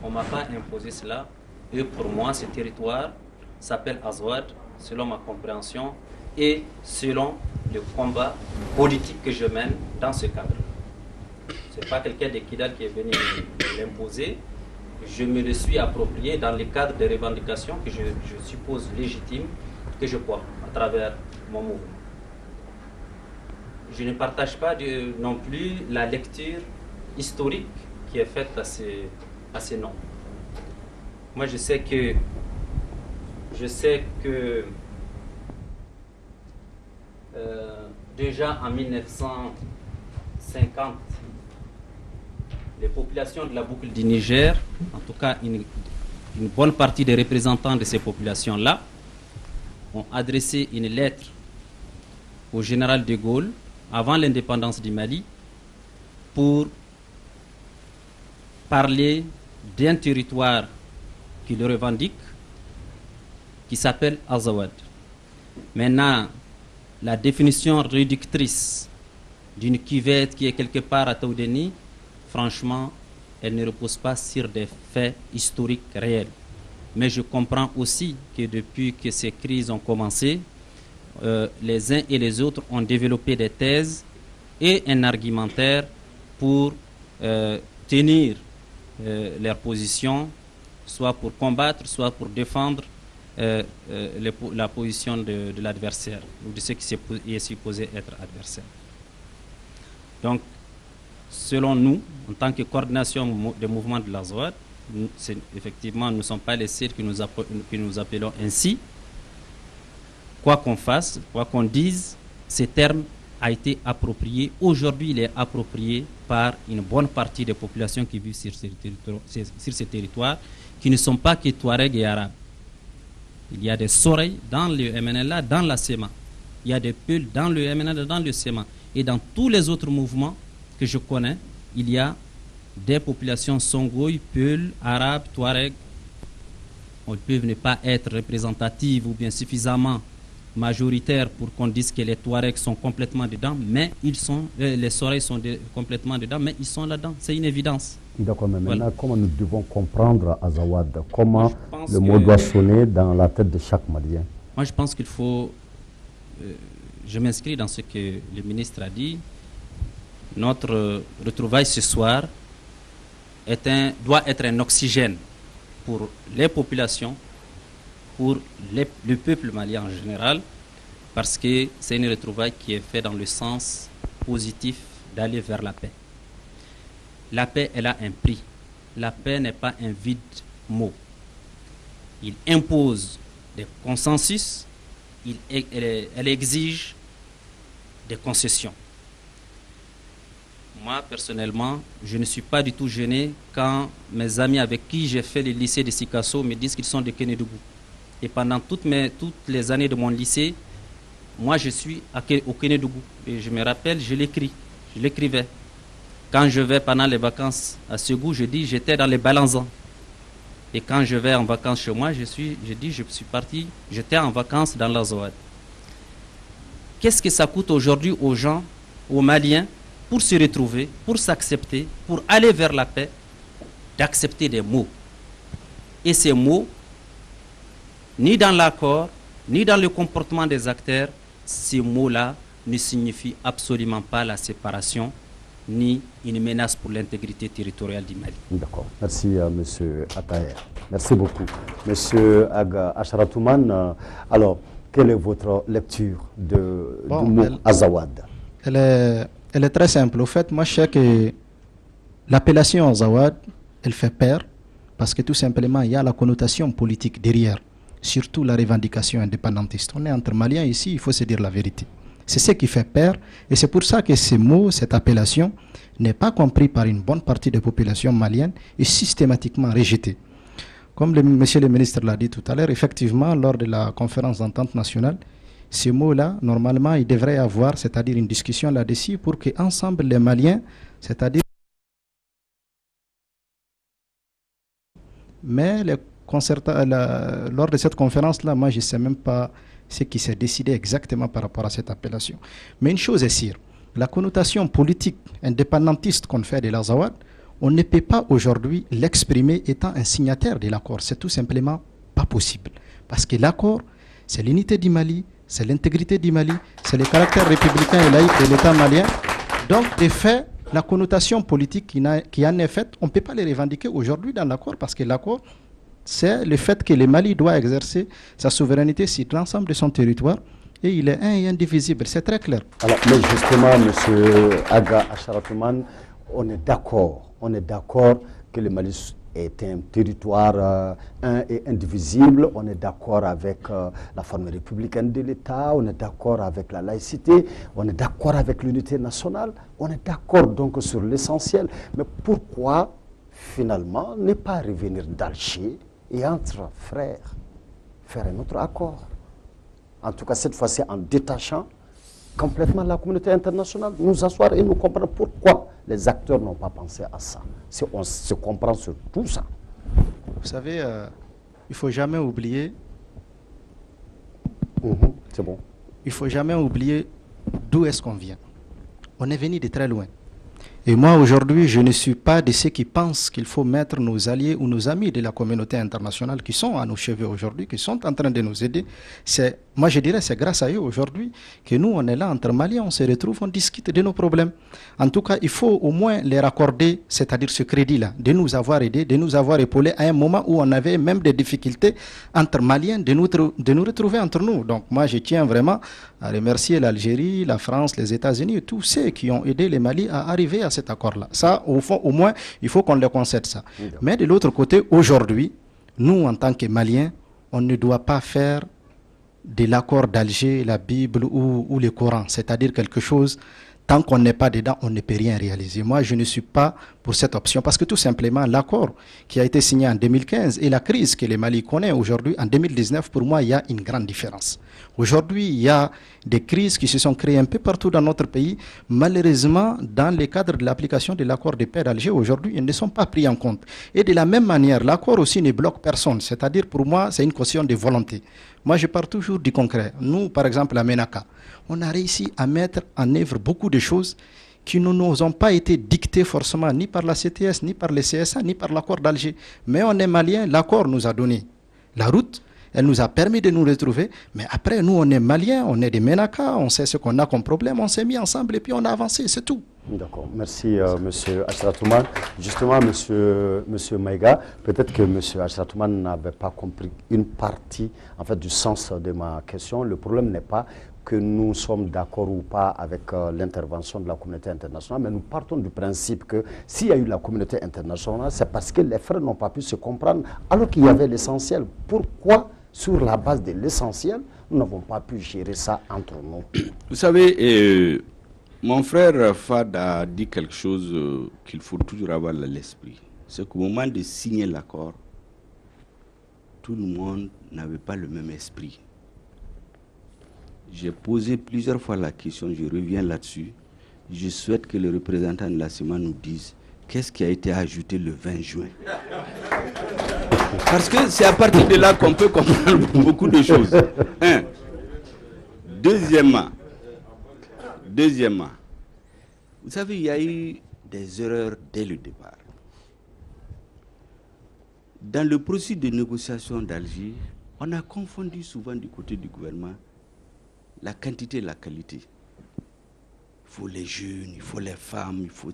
On ne m'a pas imposé cela. Et pour moi, ce territoire s'appelle Azawad, selon ma compréhension et selon le combat politique que je mène dans ce cadre. Ce n'est pas quelqu'un de Kidal qui est venu l'imposer. Je me le suis approprié dans le cadre des revendications que je suppose légitimes que je porte à travers mon mouvement. Je ne partage pas non plus la lecture historique qui est faite à ces noms. Moi, je sais que déjà en 1950, les populations de la boucle du Niger, en tout cas une bonne partie des représentants de ces populations-là, ont adressé une lettre au général de Gaulle avant l'indépendance du Mali pour parler d'un territoire qui le revendique, qui s'appelle Azawad. Maintenant, la définition réductrice d'une cuvette qui est quelque part à Taoudeni, franchement, elle ne repose pas sur des faits historiques réels. Mais je comprends aussi que depuis que ces crises ont commencé, les uns et les autres ont développé des thèses et un argumentaire pour tenir leur position, soit pour combattre, soit pour défendre la position de l'adversaire, ou de ce qui est supposé être adversaire. Donc, selon nous, en tant que coordination des mouvements de l'Azawad, effectivement, nous ne sommes pas les seuls que nous appelons ainsi. Quoi qu'on fasse, quoi qu'on dise, ce terme a été approprié. Aujourd'hui, il est approprié par une bonne partie des populations qui vivent sur ces territoires, qui ne sont pas que Touareg et Arabes. Il y a des Soreilles dans le MNLA, dans la SEMA. Il y a des Peuls dans le MNLA, dans le SEMA. Et dans tous les autres mouvements que je connais, il y a des populations Songhouï, Peuls, Arabes, Touareg. Elles peuvent ne pas être représentatives ou bien suffisamment majoritaires pour qu'on dise que les Touaregs sont complètement dedans, mais les Soreilles sont complètement dedans, mais ils sont là-dedans. C'est une évidence. D'accord, mais maintenant, comment nous devons comprendre Azawad? Comment le mot doit sonner dans la tête de chaque Malien? Moi, je pense qu'il faut... je m'inscris dans ce que le ministre a dit. Notre retrouvaille ce soir doit être un oxygène pour les populations, pour le peuple malien en général, parce que c'est une retrouvaille qui est faite dans le sens positif d'aller vers la paix. La paix, elle a un prix. La paix n'est pas un vide mot. Il impose des consensus, elle exige des concessions. Moi, personnellement, je ne suis pas du tout gêné quand mes amis avec qui j'ai fait le lycée de Sikasso me disent qu'ils sont de Kénédougou. Et pendant toutes les années de mon lycée, moi, je suis au Kénédougou. Et je me rappelle, je l'écrivais. Quand je vais pendant les vacances à Ségou, je dis j'étais dans les Balanzans. Et quand je vais en vacances chez moi, je suis parti, j'étais en vacances dans l'Azawad. Qu'est-ce que ça coûte aujourd'hui aux gens, aux Maliens, pour se retrouver, pour s'accepter, pour aller vers la paix, d'accepter des mots. Et ces mots, ni dans l'accord, ni dans le comportement des acteurs, ces mots-là ne signifient absolument pas la séparation, ni une menace pour l'intégrité territoriale du Mali. D'accord. Merci, M. Attaher. Merci beaucoup. M. Aga Asharatouman, alors, quelle est votre lecture du mot Azawad? Elle est très simple. Au fait, moi, je sais que l'appellation Azawad, elle fait peur, parce que tout simplement, il y a la connotation politique derrière, surtout la revendication indépendantiste. On est entre Maliens ici, il faut se dire la vérité. C'est ce qui fait peur, et c'est pour ça que ce mot, cette appellation, n'est pas compris par une bonne partie des populations maliennes et systématiquement rejeté. Comme monsieur le ministre l'a dit tout à l'heure, effectivement, lors de la conférence d'entente nationale, ce mot-là, normalement, il devrait y avoir, c'est-à-dire une discussion là-dessus pour qu'ensemble les Maliens, c'est-à-dire... Mais lors de cette conférence-là, moi, je ne sais même pas ce qui s'est décidé exactement par rapport à cette appellation. Mais une chose est sûre, la connotation politique indépendantiste qu'on fait de l'Azawad, on ne peut pas aujourd'hui l'exprimer étant un signataire de l'accord. C'est tout simplement pas possible. Parce que l'accord, c'est l'unité du Mali, c'est l'intégrité du Mali, c'est le caractère républicain et laïque de l'État malien. Donc, de fait, la connotation politique qui en est faite, on ne peut pas les revendiquer aujourd'hui dans l'accord, parce que l'accord, c'est le fait que le Mali doit exercer sa souveraineté sur l'ensemble de son territoire, et il est un et indivisible, c'est très clair. Alors, mais justement, M. Aga Asharatouman, on est d'accord que le Mali est un territoire un et indivisible, on est d'accord avec la forme républicaine de l'État, on est d'accord avec la laïcité, on est d'accord avec l'unité nationale, on est d'accord donc sur l'essentiel. Mais pourquoi, finalement, ne pas revenir d'Alger et entre frères, faire un autre accord? En tout cas, cette fois-ci, en détachant complètement la communauté internationale, nous asseoir et nous comprendre pourquoi les acteurs n'ont pas pensé à ça. Si on se comprend sur tout ça. Vous savez, il ne faut jamais oublier... C'est bon. Il ne faut jamais oublier d'où est-ce qu'on vient. On est venu de très loin. Et moi, aujourd'hui, je ne suis pas de ceux qui pensent qu'il faut mettre nos alliés ou nos amis de la communauté internationale qui sont à nos cheveux aujourd'hui, qui sont en train de nous aider. Moi, je dirais c'est grâce à eux aujourd'hui que nous, on est là entre Maliens, on se retrouve, on discute de nos problèmes. En tout cas, il faut au moins les raccorder, c'est-à-dire ce crédit-là, de nous avoir aidés, de nous avoir épaulés à un moment où on avait même des difficultés entre Maliens, de nous retrouver entre nous. Donc moi, je tiens vraiment à remercier l'Algérie, la France, les États-Unis et tous ceux qui ont aidé les Mali à arriver à cet accord-là. Ça, au fond, au moins, il faut qu'on le concède ça. Mais de l'autre côté, aujourd'hui, nous, en tant que Maliens, on ne doit pas faire de l'accord d'Alger, la Bible ou le Coran, c'est-à-dire quelque chose, tant qu'on n'est pas dedans, on ne peut rien réaliser. Moi, je ne suis pas pour cette option, parce que tout simplement, l'accord qui a été signé en 2015 et la crise que le Mali connaît aujourd'hui, en 2019, pour moi, il y a une grande différence. Aujourd'hui, il y a des crises qui se sont créées un peu partout dans notre pays. Malheureusement, dans le cadre de l'application de l'accord de paix d'Alger, aujourd'hui, ils ne sont pas pris en compte. Et de la même manière, l'accord aussi ne bloque personne. C'est-à-dire, pour moi, c'est une question de volonté. Moi, je pars toujours du concret. Nous, par exemple, à Ménaka, on a réussi à mettre en œuvre beaucoup de choses qui ne nous ont pas été dictées forcément ni par la CTS, ni par le CSA, ni par l'accord d'Alger. Mais on est Maliens, l'accord nous a donné la route, elle nous a permis de nous retrouver, mais après, nous, on est Maliens, on est des Ménaka, on sait ce qu'on a comme problème, on s'est mis ensemble et puis on a avancé, c'est tout. D'accord, merci M. Asharatouman. Justement, monsieur Maïga, peut-être que M. Asharatouman n'avait pas compris une partie en fait, du sens de ma question. Le problème n'est pas que nous sommes d'accord ou pas avec l'intervention de la communauté internationale, mais nous partons du principe que s'il y a eu la communauté internationale, c'est parce que les frères n'ont pas pu se comprendre alors qu'il y avait l'essentiel. Pourquoi, sur la base de l'essentiel, nous n'avons pas pu gérer ça entre nous? Vous savez, mon frère Fad a dit quelque chose qu'il faut toujours avoir à l'esprit. C'est qu'au moment de signer l'accord, tout le monde n'avait pas le même esprit. J'ai posé plusieurs fois la question, je reviens là-dessus. Je souhaite que le représentant de la CEMA nous dise qu'est-ce qui a été ajouté le 20 juin. Parce que c'est à partir de là qu'on peut comprendre beaucoup de choses. Deuxièmement, Vous savez, il y a eu des erreurs dès le départ. Dans le processus de négociation d'Alger, on a confondu souvent du côté du gouvernement la quantité et la qualité. Il faut les jeunes, il faut les femmes, il faut...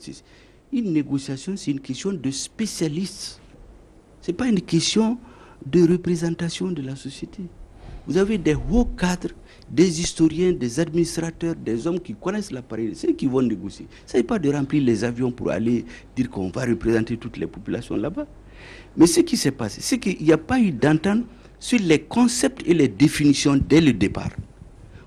Une négociation, c'est une question de spécialistes. Ce n'est pas une question de représentation de la société. Vous avez des hauts cadres, des historiens, des administrateurs, des hommes qui connaissent l'appareil, ceux qui vont négocier. Ce n'est pas de remplir les avions pour aller dire qu'on va représenter toutes les populations là-bas. Mais ce qui s'est passé, c'est qu'il n'y a pas eu d'entente sur les concepts et les définitions dès le départ.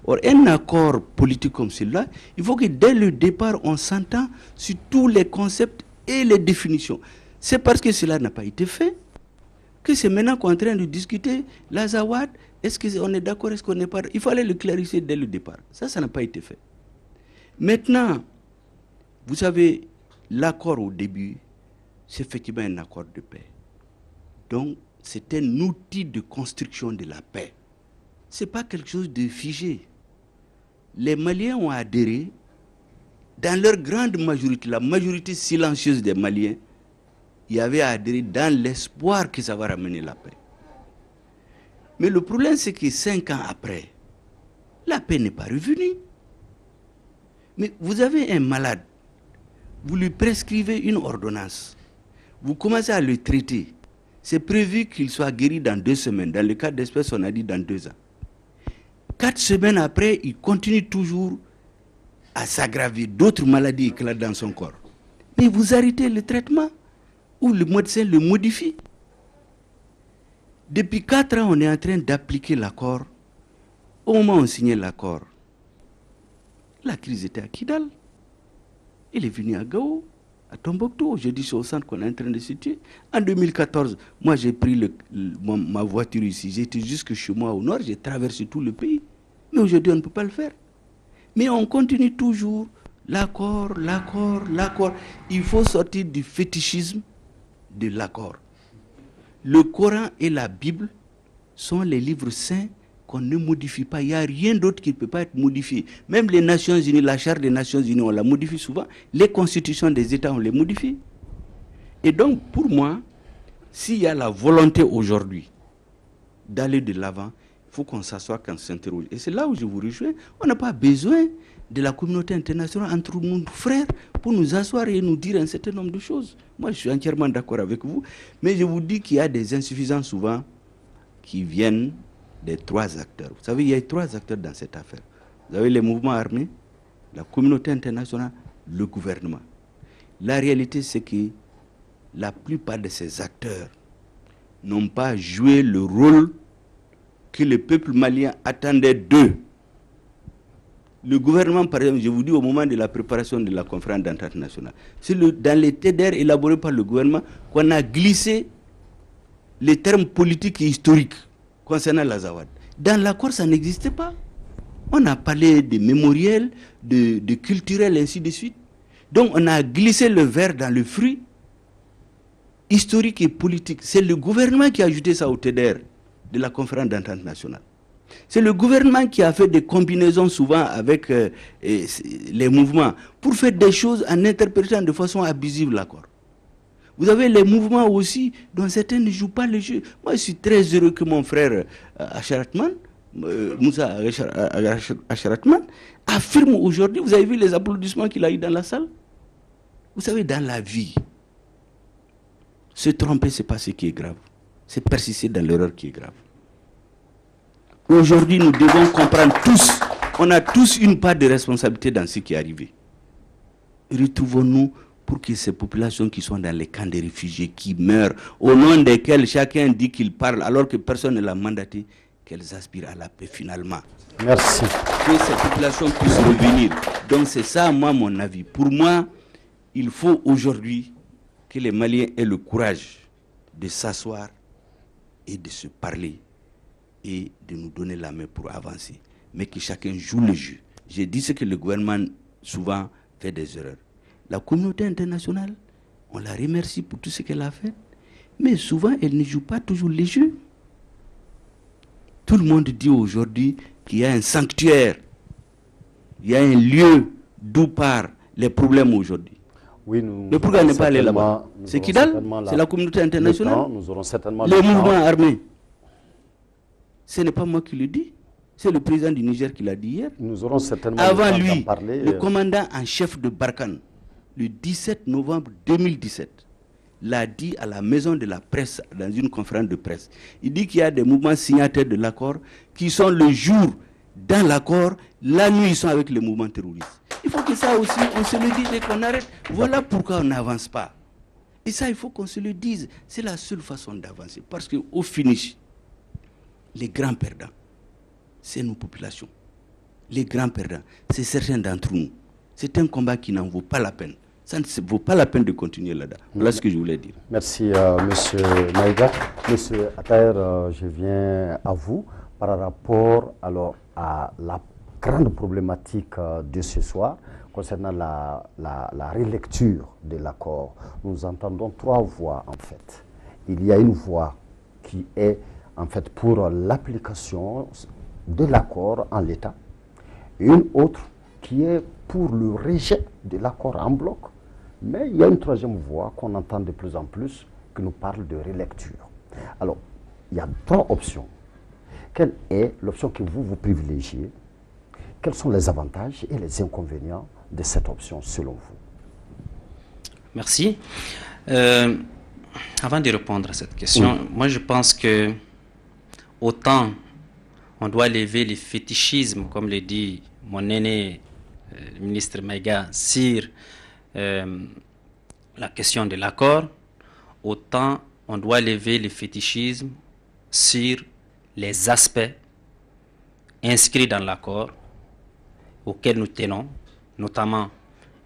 Or, un accord politique comme celui-là, il faut que dès le départ, on s'entend sur tous les concepts et les définitions. C'est parce que cela n'a pas été fait que c'est maintenant qu'on est en train de discuter l'Azawad. Est-ce qu'on est d'accord, est-ce qu'on n'est pas d'accord? Il fallait le clarifier dès le départ. Ça n'a pas été fait. Maintenant, vous savez, l'accord au début, c'est effectivement un accord de paix. Donc, c'est un outil de construction de la paix. Ce n'est pas quelque chose de figé. Les Maliens ont adhéré, dans leur grande majorité, la majorité silencieuse des Maliens, y avait adhéré dans l'espoir que ça va ramener la paix. Mais le problème, c'est que 5 ans après, la paix n'est pas revenue. Mais vous avez un malade, vous lui prescrivez une ordonnance, vous commencez à le traiter. C'est prévu qu'il soit guéri dans 2 semaines. Dans le cas d'espèce, on a dit dans 2 ans. 4 semaines après, il continue toujours à s'aggraver. D'autres maladies éclatent dans son corps. Mais vous arrêtez le traitement ou le médecin le modifie. Depuis 4 ans, on est en train d'appliquer l'accord. Au moment où on signait l'accord, la crise était à Kidal. Il est venu à Gao, à Tombouctou. Aujourd'hui, c'est au centre qu'on est en train de se tuer. En 2014, moi, j'ai pris ma voiture ici. J'étais jusque chez moi au nord. J'ai traversé tout le pays. Mais aujourd'hui, on ne peut pas le faire. Mais on continue toujours. L'accord, l'accord, l'accord. Il faut sortir du fétichisme de l'accord. Le Coran et la Bible sont les livres saints qu'on ne modifie pas. Il n'y a rien d'autre qui ne peut pas être modifié. Même les Nations Unies, la Charte des Nations Unies, on la modifie souvent. Les constitutions des États, on les modifie. Et donc, pour moi, s'il y a la volonté aujourd'hui d'aller de l'avant, il faut qu'on s'assoie, qu'on s'interroge. Et c'est là où je vous rejoins. On n'a pas besoin de la communauté internationale entre nous frères pour nous asseoir et nous dire un certain nombre de choses. Moi, je suis entièrement d'accord avec vous. Mais je vous dis qu'il y a des insuffisances souvent qui viennent des 3 acteurs. Vous savez, il y a 3 acteurs dans cette affaire. Vous avez les mouvements armés, la communauté internationale, le gouvernement. La réalité, c'est que la plupart de ces acteurs n'ont pas joué le rôle que le peuple malien attendait d'eux. Le gouvernement, par exemple, je vous dis au moment de la préparation de la conférence d'entente nationale, c'est dans les TDR élaborés par le gouvernement qu'on a glissé les termes politiques et historiques concernant l'Azawad. Dans l'accord, ça n'existait pas. On a parlé de mémoriel, de culturel, ainsi de suite. Donc on a glissé le verre dans le fruit historique et politique. C'est le gouvernement qui a ajouté ça au TDR de la conférence d'entente nationale. C'est le gouvernement qui a fait des combinaisons souvent avec les mouvements pour faire des choses en interprétant de façon abusive l'accord. Vous avez les mouvements aussi dont certains ne jouent pas le jeu. Moi, je suis très heureux que mon frère Acharatman, Moussa Acharatman, affirme aujourd'hui, vous avez vu les applaudissements qu'il a eu dans la salle? Vous savez, dans la vie, se tromper, ce n'est pas ce qui est grave. C'est persister dans l'erreur qui est grave. Aujourd'hui, nous devons comprendre tous, on a tous une part de responsabilité dans ce qui est arrivé. Retrouvons-nous pour que ces populations qui sont dans les camps de réfugiés, qui meurent, au nom desquels chacun dit qu'il parle alors que personne ne l'a mandaté, qu'elles aspirent à la paix finalement. Merci. Que ces populations puissent revenir. Donc c'est ça, moi, mon avis. Pour moi, il faut aujourd'hui que les Maliens aient le courage de s'asseoir et de se parler et de nous donner la main pour avancer. Mais que chacun joue le jeu. J'ai dit ce que le gouvernement souvent fait des erreurs. La communauté internationale, on la remercie pour tout ce qu'elle a fait, mais souvent elle ne joue pas toujours les jeux. Tout le monde dit aujourd'hui qu'il y a un sanctuaire, il y a un lieu d'où part les problèmes aujourd'hui. Oui, le pourquoi n'est pas allé là-bas? C'est Kidal, c'est la communauté internationale, nous aurons certainement les mouvements armés. Ce n'est pas moi qui le dis, c'est le président du Niger qui l'a dit hier. Nous aurons certainement avant lui, le commandant en chef de Barkhane, le 17 novembre 2017, l'a dit à la maison de la presse, dans une conférence de presse. Il dit qu'il y a des mouvements signataires de l'accord qui sont le jour dans l'accord, la nuit ils sont avec les mouvements terroristes. Il faut que ça aussi, on se le dise et qu'on arrête. Voilà pourquoi on n'avance pas. Et ça, il faut qu'on se le dise. C'est la seule façon d'avancer. Parce qu'au finish, les grands perdants, c'est nos populations. Les grands perdants, c'est certains d'entre nous. C'est un combat qui n'en vaut pas la peine. Ça ne vaut pas la peine de continuer là-dedans. Voilà ce que je voulais dire. Merci, Monsieur Maïga. Monsieur Attaher, je viens à vous par rapport alors, à la grande problématique de ce soir concernant la relecture de l'accord. Nous entendons trois voix en fait. Il y a une voix qui est en fait pour l'application de l'accord en l'état et une autre qui est pour le rejet de l'accord en bloc. Mais il y a une troisième voix qu'on entend de plus en plus qui nous parle de relecture. Alors, il y a trois options. Quelle est l'option que vous privilégiez? Quels sont les avantages et les inconvénients de cette option selon vous? Merci. Avant de répondre à cette question, moi je pense que autant on doit lever les fétichismes, comme le dit mon aîné, le ministre Maïga, sur la question de l'accord, autant on doit lever les fétichismes sur les aspects inscrits dans l'accord auxquels nous tenons, notamment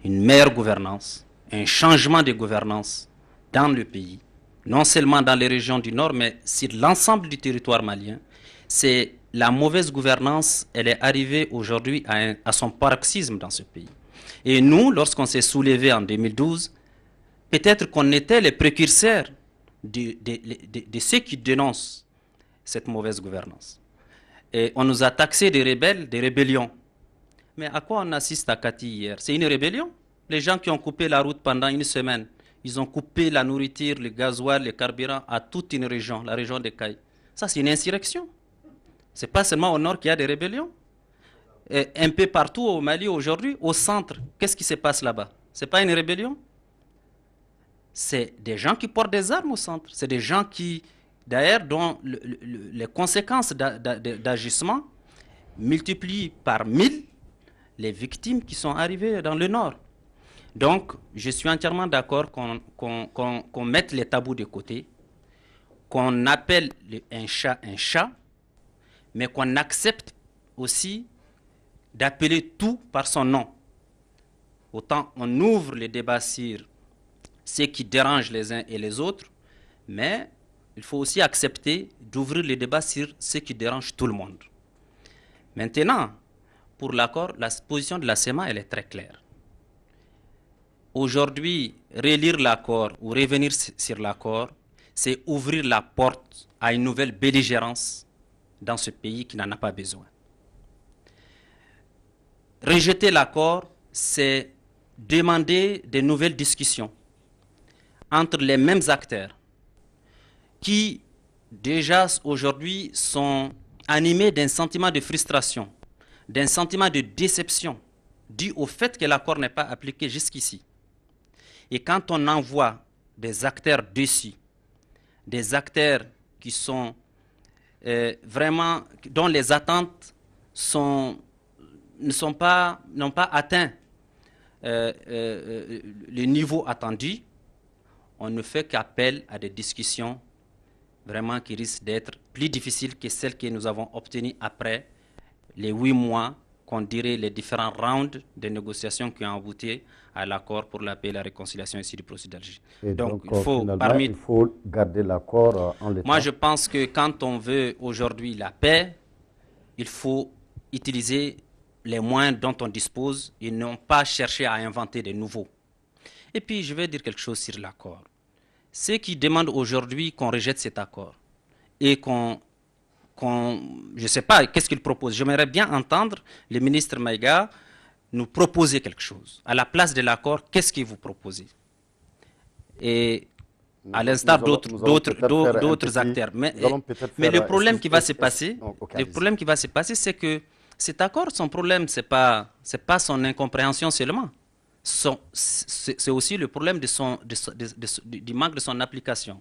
une meilleure gouvernance, un changement de gouvernance dans le pays, non seulement dans les régions du Nord, mais sur l'ensemble du territoire malien. C'est la mauvaise gouvernance, elle est arrivée aujourd'hui à son paroxysme dans ce pays. Et nous, lorsqu'on s'est soulevé en 2012, peut-être qu'on était les précurseurs de ceux qui dénoncent cette mauvaise gouvernance. Et on nous a taxé des rebelles, des rébellions. Mais à quoi on assiste à Kati hier? C'est une rébellion? Les gens qui ont coupé la route pendant une semaine, ils ont coupé la nourriture, le gasoil, le carburant à toute une région, la région de Kaï. Ça, c'est une insurrection. Ce n'est pas seulement au nord qu'il y a des rébellions. Et un peu partout au Mali aujourd'hui, au centre, qu'est-ce qui se passe là-bas? Ce n'est pas une rébellion? C'est des gens qui portent des armes au centre. C'est des gens qui, d'ailleurs, dont les conséquences d'agissement multiplient par 1000 les victimes qui sont arrivées dans le nord. Donc, je suis entièrement d'accord qu'on mette les tabous de côté, qu'on appelle un chat, mais qu'on accepte aussi d'appeler tout par son nom. Autant on ouvre le débat sur ce qui dérange les uns et les autres, mais il faut aussi accepter d'ouvrir le débat sur ce qui dérange tout le monde. Maintenant, pour l'accord, la position de la SEMA, elle est très claire. Aujourd'hui, relire l'accord ou revenir sur l'accord, c'est ouvrir la porte à une nouvelle belligérance dans ce pays qui n'en a pas besoin. Rejeter l'accord, c'est demander de nouvelles discussions entre les mêmes acteurs qui, déjà aujourd'hui, sont animés d'un sentiment de frustration, d'un sentiment de déception dû au fait que l'accord n'est pas appliqué jusqu'ici. Et quand on envoie des acteurs déçus, des acteurs qui sont vraiment, dont les attentes n'ont pas atteint le niveau attendu, on ne fait qu'appel à des discussions vraiment qui risquent d'être plus difficiles que celles que nous avons obtenues après les 8 mois, qu'on dirait les différents rounds de négociations qui ont abouti à l'accord pour la paix et la réconciliation ici du processus d'Alger. Donc il faut garder l'accord en l'état. Moi, je pense que quand on veut aujourd'hui la paix, il faut utiliser les moyens dont on dispose et non pas chercher à inventer des nouveaux. Et puis, je vais dire quelque chose sur l'accord. Ceux qui demandent aujourd'hui qu'on rejette cet accord et je ne sais pas, qu'est-ce qu'ils proposent. J'aimerais bien entendre le ministre Maïga nous proposer quelque chose. À la place de l'accord, qu'est-ce que vous proposez? Et à l'instar d'autres acteurs. Mais le problème qui va se passer, c'est que cet accord, son problème, c'est pas son incompréhension seulement. C'est aussi le problème du manque de son application.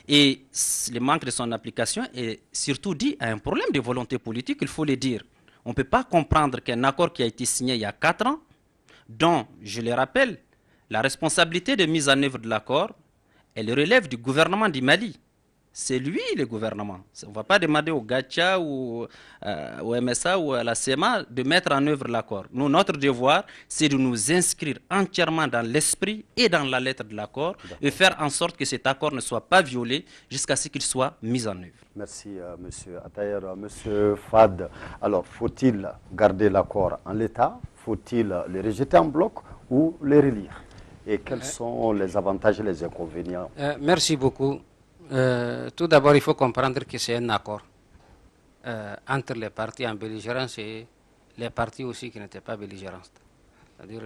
Et le manque de son application est surtout dû à un problème de volonté politique, il faut le dire. On ne peut pas comprendre qu'un accord qui a été signé il y a 4 ans, dont, je le rappelle, la responsabilité de mise en œuvre de l'accord, elle relève du gouvernement du Mali. C'est lui le gouvernement. On ne va pas demander au Gacha ou au MSA ou à la CEMA de mettre en œuvre l'accord. Nous, notre devoir, c'est de nous inscrire entièrement dans l'esprit et dans la lettre de l'accord et faire en sorte que cet accord ne soit pas violé jusqu'à ce qu'il soit mis en œuvre. Merci, monsieur Atayer. Monsieur Fad, alors faut-il garder l'accord en l'état? Faut-il le rejeter en bloc ou le relire? Et quels sont les avantages et les inconvénients? Merci beaucoup. Tout d'abord, il faut comprendre que c'est un accord entre les partis en belligérance et les partis aussi qui n'étaient pas belligérants. C'est-à-dire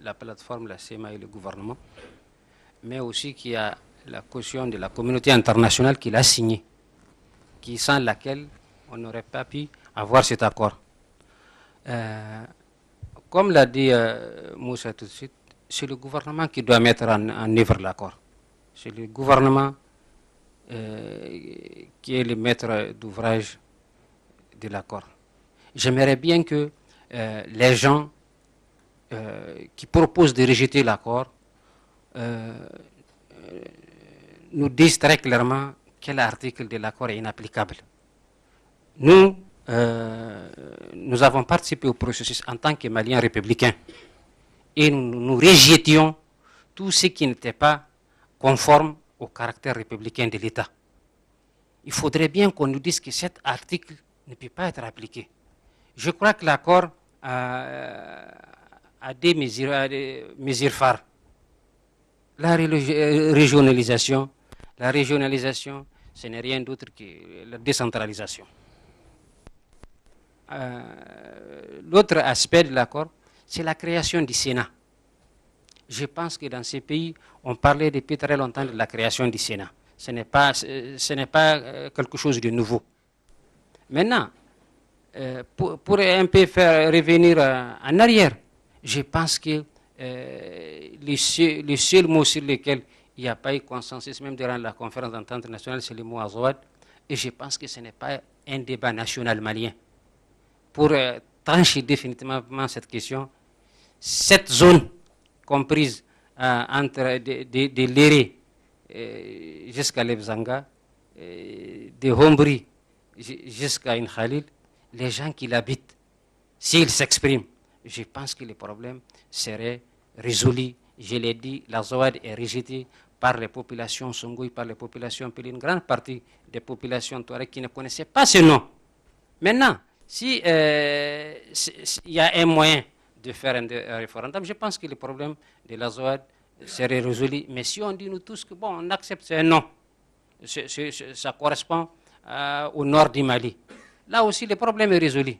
la plateforme, la CEMA et le gouvernement, mais aussi qu'il y a la caution de la communauté internationale qui l'a signé, sans laquelle on n'aurait pas pu avoir cet accord. Comme l'a dit Moussa tout de suite, c'est le gouvernement qui doit mettre en œuvre l'accord. C'est le gouvernement qui est le maître d'ouvrage de l'accord. J'aimerais bien que les gens qui proposent de rejeter l'accord nous disent très clairement quel article de l'accord est inapplicable. Nous avons participé au processus en tant que Maliens républicains et nous rejetions tout ce qui n'était pas conforme au caractère républicain de l'État. Il faudrait bien qu'on nous dise que cet article ne peut pas être appliqué. Je crois que l'accord a des mesures phares. La régionalisation, ce n'est rien d'autre que la décentralisation. L'autre aspect de l'accord, c'est la création du Sénat. Je pense que dans ces pays, on parlait depuis très longtemps de la création du Sénat. Ce n'est pas quelque chose de nouveau. Maintenant, pour un peu faire revenir en arrière, je pense que le seul mot sur lequel il n'y a pas eu consensus, même durant la conférence d'entente nationale, c'est le mot Azawad. Et je pense que ce n'est pas un débat national malien. Pour trancher définitivement cette question, cette zone comprise entre de l'Éré jusqu'à l'Ebzanga, de Hombri jusqu'à Khalil, les gens qui l'habitent, s'ils s'expriment, je pense que le problème serait résolu. Je l'ai dit, la Zawad est rejetée par les populations Songhouï, par les populations Pélé, une grande partie des populations Touareg qui ne connaissaient pas ce nom. Maintenant, si il y a un moyen de faire un référendum, je pense que le problème de la Zawad serait résolu. Mais si on dit nous tous que bon, on accepte c'est un non, ça correspond au nord du Mali, là aussi le problème est résolu.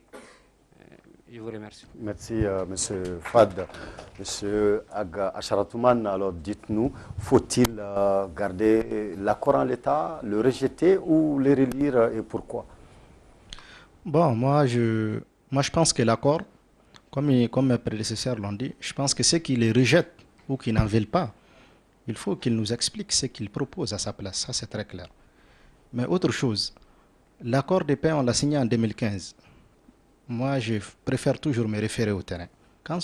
Je vous remercie. Merci, M. Fad. M. Aga Acharatouman, alors dites-nous, faut-il garder l'accord en l'état, le rejeter ou le relire et pourquoi? Bon, moi je pense que l'accord, comme mes prédécesseurs l'ont dit, je pense que ceux qui les rejettent ou qui n'en veulent pas, il faut qu'ils nous expliquent ce qu'ils proposent à sa place. Ça, c'est très clair. Mais autre chose, l'accord de paix, on l'a signé en 2015. Moi, je préfère toujours me référer au terrain. Quand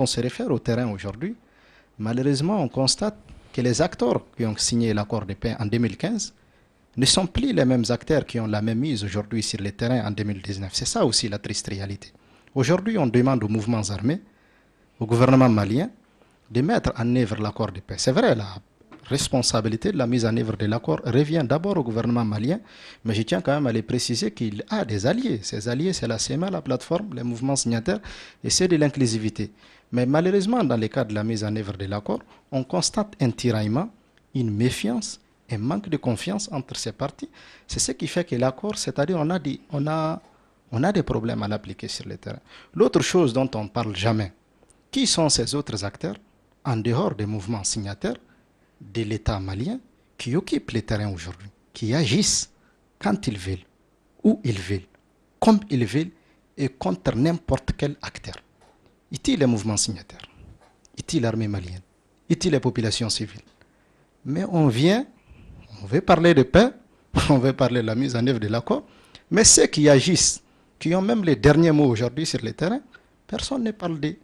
on se réfère au terrain aujourd'hui, malheureusement, on constate que les acteurs qui ont signé l'accord de paix en 2015 ne sont plus les mêmes acteurs qui ont la même mise aujourd'hui sur le terrain en 2019. C'est ça aussi la triste réalité. Aujourd'hui, on demande aux mouvements armés, au gouvernement malien, de mettre en œuvre l'accord de paix. C'est vrai, la responsabilité de la mise en œuvre de l'accord revient d'abord au gouvernement malien, mais je tiens quand même à les préciser qu'il a des alliés. Ces alliés, c'est la CEMA, la plateforme, les mouvements signataires, et c'est de l'inclusivité. Mais malheureusement, dans le cas de la mise en œuvre de l'accord, on constate un tiraillement, une méfiance, un manque de confiance entre ces partis. C'est ce qui fait que l'accord, c'est-à-dire on on a des problèmes à l'appliquer sur le terrain. L'autre chose dont on ne parle jamais, qui sont ces autres acteurs, en dehors des mouvements signataires de l'État malien, qui occupent les terrains aujourd'hui, qui agissent quand ils veulent, où ils veulent, comme ils veulent, et contre n'importe quel acteur. Est-il les mouvements signataires? Est-il l'armée malienne? Est-il les populations civiles? Mais on veut parler de paix, on veut parler de la mise en œuvre de l'accord, mais ceux qui agissent, qui ont même les derniers mots aujourd'hui sur le terrain, personne ne parle d'eux.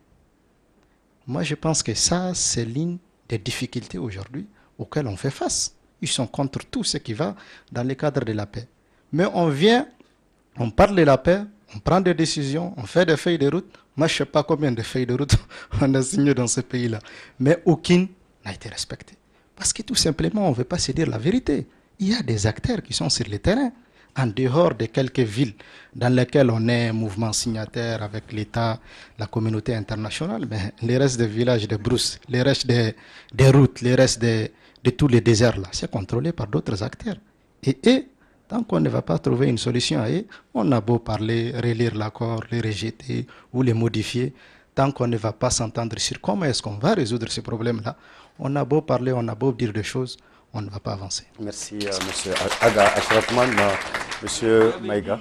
Moi, je pense que ça, c'est l'une des difficultés aujourd'hui auxquelles on fait face. Ils sont contre tout ce qui va dans le cadre de la paix. Mais on vient, on parle de la paix, on prend des décisions, on fait des feuilles de route. Moi, je ne sais pas combien de feuilles de route on a signées dans ce pays-là. Mais aucune n'a été respectée. Parce que tout simplement, on ne veut pas se dire la vérité. Il y a des acteurs qui sont sur le terrain, en dehors de quelques villes dans lesquelles on est mouvement signataire avec l'État, la communauté internationale. Mais les restes des villages de brousse, les restes des routes, les restes de tous les déserts, là, c'est contrôlé par d'autres acteurs. Et tant qu'on ne va pas trouver une solution à eux, on a beau parler, relire l'accord, le rejeter ou le modifier, tant qu'on ne va pas s'entendre sur comment est-ce qu'on va résoudre ce problème-là, on a beau parler, on a beau dire des choses, on ne va pas avancer. Merci, M. Aga Achrafman. M. Maïga.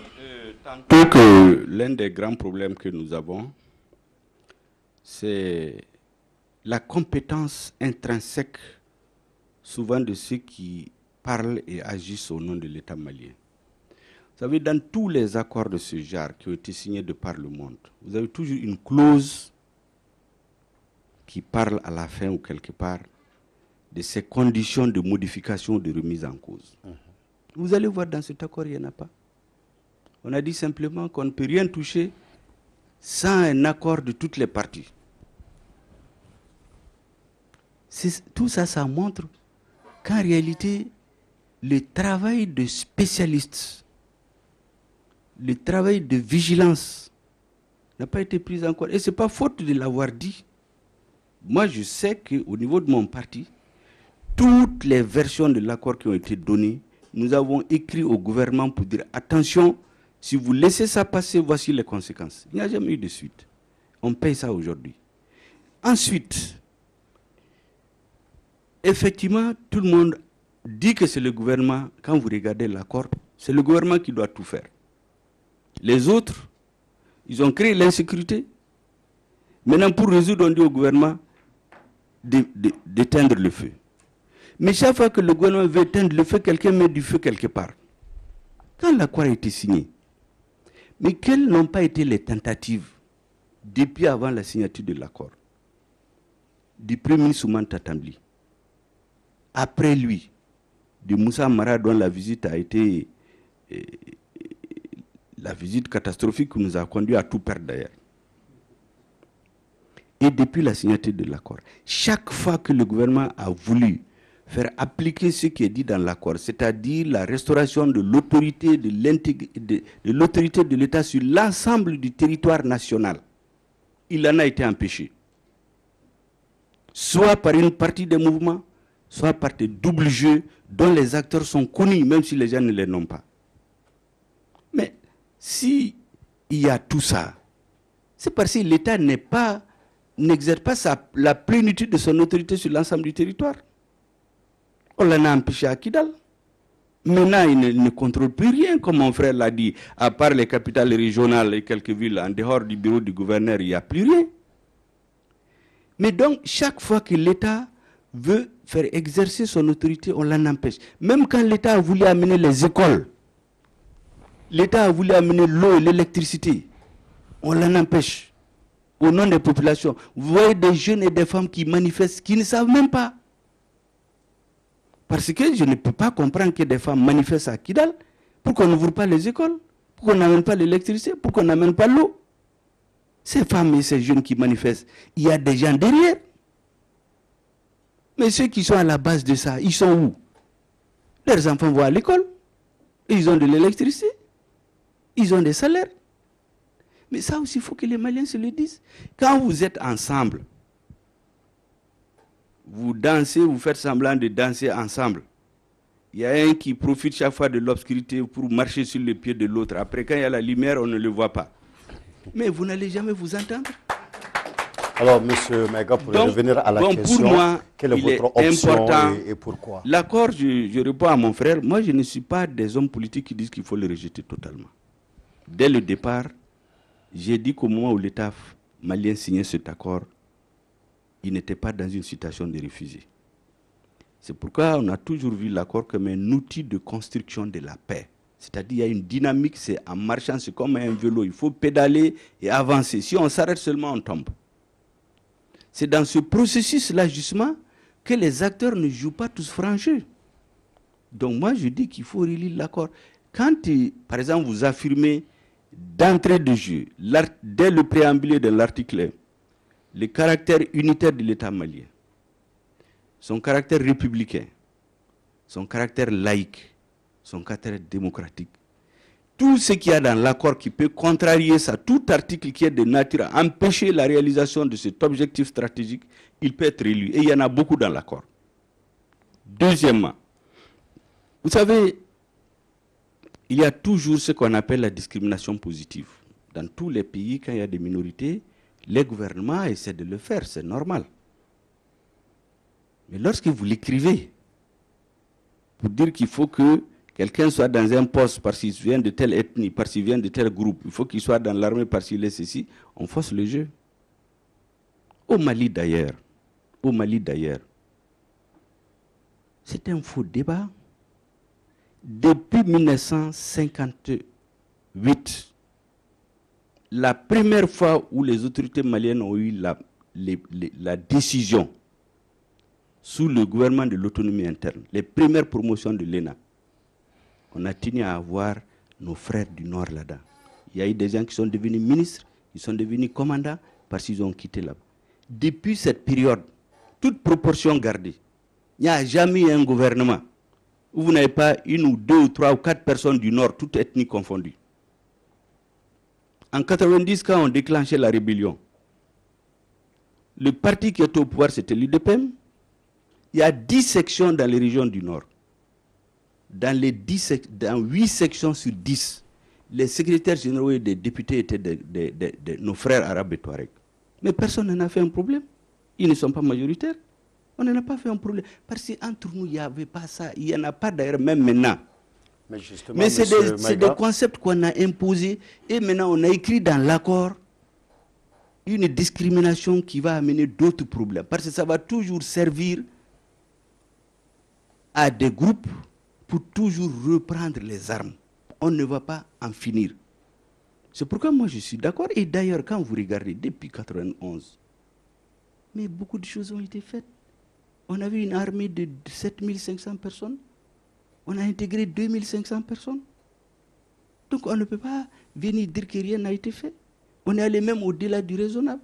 Tantôt que l'un des grands problèmes que nous avons, c'est la compétence intrinsèque, souvent de ceux qui parlent et agissent au nom de l'État malien. Vous savez, dans tous les accords de ce genre qui ont été signés de par le monde, vous avez toujours une clause qui parle à la fin ou quelque part de ces conditions de modification, de remise en cause. Vous allez voir dans cet accord, il n'y en a pas. On a dit simplement qu'on ne peut rien toucher sans un accord de toutes les parties. Tout ça, ça montre qu'en réalité, le travail de spécialistes, le travail de vigilance n'a pas été pris en compte. Et ce n'est pas faute de l'avoir dit. Moi, je sais qu'au niveau de mon parti, toutes les versions de l'accord qui ont été données, nous avons écrit au gouvernement pour dire attention, si vous laissez ça passer, voici les conséquences. Il n'y a jamais eu de suite. On paye ça aujourd'hui. Ensuite, effectivement, tout le monde dit que c'est le gouvernement, quand vous regardez l'accord, c'est le gouvernement qui doit tout faire. Les autres, ils ont créé l'insécurité. Maintenant, pour résoudre, on dit au gouvernement d'éteindre le feu. Mais chaque fois que le gouvernement veut éteindre le feu, quelqu'un met du feu quelque part. Quand l'accord a été signé, mais quelles n'ont pas été les tentatives depuis avant la signature de l'accord du Premier ministre Ousmane Tatambli, après lui, de Moussa Mara, dont la visite a été la visite catastrophique qui nous a conduit à tout perdre d'ailleurs. Et depuis la signature de l'accord, chaque fois que le gouvernement a voulu faire appliquer ce qui est dit dans l'accord, c'est-à-dire la restauration de l'autorité de l'État sur l'ensemble du territoire national, il en a été empêché. Soit par une partie des mouvements, soit par des doubles jeux dont les acteurs sont connus, même si les gens ne les nomment pas. Mais s'il y a tout ça, c'est parce que l'État n'exerce pas la plénitude de son autorité sur l'ensemble du territoire. On l'en a empêché à Kidal. Maintenant, il ne contrôle plus rien, comme mon frère l'a dit. À part les capitales régionales et quelques villes, en dehors du bureau du gouverneur, il n'y a plus rien. Mais donc, chaque fois que l'État veut faire exercer son autorité, on l'en empêche. Même quand l'État a voulu amener les écoles, l'État a voulu amener l'eau et l'électricité, on l'en empêche. Au nom des populations. Vous voyez des jeunes et des femmes qui manifestent, qui ne savent même pas. Parce que je ne peux pas comprendre que des femmes manifestent à Kidal pour qu'on n'ouvre pas les écoles, pour qu'on n'amène pas l'électricité, pour qu'on n'amène pas l'eau. Ces femmes et ces jeunes qui manifestent, il y a des gens derrière. Mais ceux qui sont à la base de ça, ils sont où? Leurs enfants vont à l'école, ils ont de l'électricité, ils ont des salaires. Mais ça aussi, il faut que les Maliens se le disent. Quand vous êtes ensemble, vous dansez, vous faites semblant de danser ensemble. Il y a un qui profite chaque fois de l'obscurité pour marcher sur le pied de l'autre. Après, quand il y a la lumière, on ne le voit pas. Mais vous n'allez jamais vous entendre. Alors, M. Maïga, pour revenir à la question, pour moi, quelle est votre option et pourquoi? L'accord, je réponds à mon frère, moi je ne suis pas des hommes politiques qui disent qu'il faut le rejeter totalement. Dès le départ, j'ai dit qu'au moment où l'État malien signait cet accord, il n'était pas dans une situation de refuser. C'est pourquoi on a toujours vu l'accord comme un outil de construction de la paix. C'est-à-dire qu'il y a une dynamique, c'est en marchant, c'est comme un vélo, il faut pédaler et avancer. Si on s'arrête seulement, on tombe. C'est dans ce processus-là, justement, que les acteurs ne jouent pas tous franc jeu. Donc moi, je dis qu'il faut relire l'accord. Quand, par exemple, vous affirmez d'entrée de jeu, dès le préambule de l'article 1, le caractère unitaire de l'État malien, son caractère républicain, son caractère laïque, son caractère démocratique, tout ce qu'il y a dans l'accord qui peut contrarier ça, tout article qui est de nature à empêcher la réalisation de cet objectif stratégique, il peut être élu. Et il y en a beaucoup dans l'accord. Deuxièmement, vous savez, il y a toujours ce qu'on appelle la discrimination positive. Dans tous les pays, quand il y a des minorités, les gouvernements essaient de le faire, c'est normal. Mais lorsque vous l'écrivez, pour dire qu'il faut que quelqu'un soit dans un poste parce qu'il vient de telle ethnie, parce qu'il vient de tel groupe, il faut qu'il soit dans l'armée parce qu'il est ceci, on force le jeu. Au Mali d'ailleurs, c'est un faux débat. Depuis 1958, la première fois où les autorités maliennes ont eu la décision sous le gouvernement de l'autonomie interne, les premières promotions de l'ENA, on a tenu à avoir nos frères du Nord là-dedans. Il y a eu des gens qui sont devenus ministres, qui sont devenus commandants parce qu'ils ont quitté là-bas. Depuis cette période, toute proportion gardée, il n'y a jamais eu un gouvernement où vous n'avez pas une ou deux ou trois ou quatre personnes du Nord, toutes ethnies confondues. En 90, quand on déclenchait la rébellion, le parti qui était au pouvoir, c'était l'UDPM. Il y a 10 sections dans les régions du Nord. Dans 8 sections sur 10, les secrétaires généraux et des députés étaient de nos frères arabes et touaregs. Mais personne n'en a fait un problème. Ils ne sont pas majoritaires. On n'en a pas fait un problème. Parce qu'entre nous, il n'y avait pas ça. Il n'y en a pas d'ailleurs, même maintenant. Mais c'est des concepts qu'on a imposés. Et maintenant, on a écrit dans l'accord une discrimination qui va amener d'autres problèmes. Parce que ça va toujours servir à des groupes pour toujours reprendre les armes. On ne va pas en finir. C'est pourquoi moi je suis d'accord. Et d'ailleurs, quand vous regardez depuis 1991, mais beaucoup de choses ont été faites. On avait une armée de 7500 personnes. On a intégré 2500 personnes. Donc on ne peut pas venir dire que rien n'a été fait. On est allé même au-delà du raisonnable.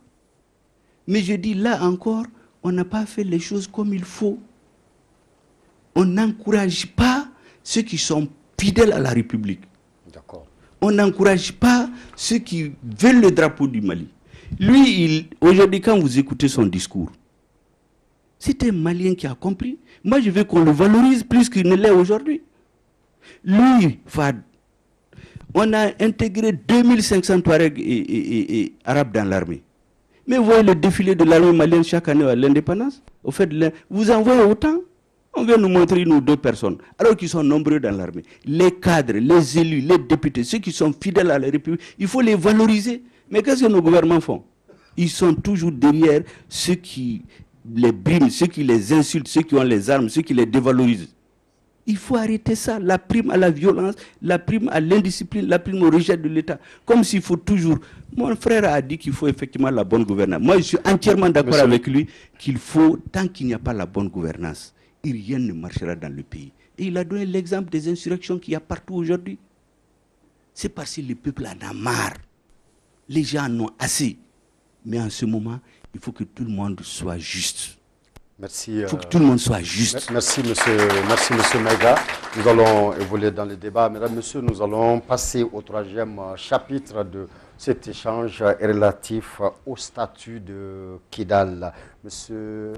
Mais je dis là encore, on n'a pas fait les choses comme il faut. On n'encourage pas ceux qui sont fidèles à la République. D'accord. On n'encourage pas ceux qui veulent le drapeau du Mali. Lui, aujourd'hui, quand vous écoutez son discours, c'est un Malien qui a compris. Moi, je veux qu'on le valorise plus qu'il ne l'est aujourd'hui. Lui, Fad, on a intégré 2500 Touaregs et Arabes dans l'armée. Mais vous voyez le défilé de l'armée malienne chaque année à l'indépendance. Au fait, vous en voyez autant. On vient nous montrer une ou deux personnes, alors qu'ils sont nombreux dans l'armée. Les cadres, les élus, les députés, ceux qui sont fidèles à la République, il faut les valoriser. Mais qu'est-ce que nos gouvernements font? Ils sont toujours derrière ceux qui les briment, ceux qui les insultent, ceux qui ont les armes, ceux qui les dévalorisent. Il faut arrêter ça, la prime à la violence, la prime à l'indiscipline, la prime au rejet de l'État. Comme s'il faut toujours... Mon frère a dit qu'il faut effectivement la bonne gouvernance. Moi, je suis entièrement d'accord avec lui qu'il faut, tant qu'il n'y a pas la bonne gouvernance, rien ne marchera dans le pays. Et il a donné l'exemple des insurrections qu'il y a partout aujourd'hui. C'est parce que le peuple en a marre. Les gens en ont assez. Mais en ce moment, il faut que tout le monde soit juste. Merci. Il faut que tout le monde soit juste. Merci, monsieur Maïga. Nous allons évoluer dans le débat. Mesdames, Messieurs, nous allons passer au troisième chapitre de Cet échange est relatif au statut de Kidal. Monsieur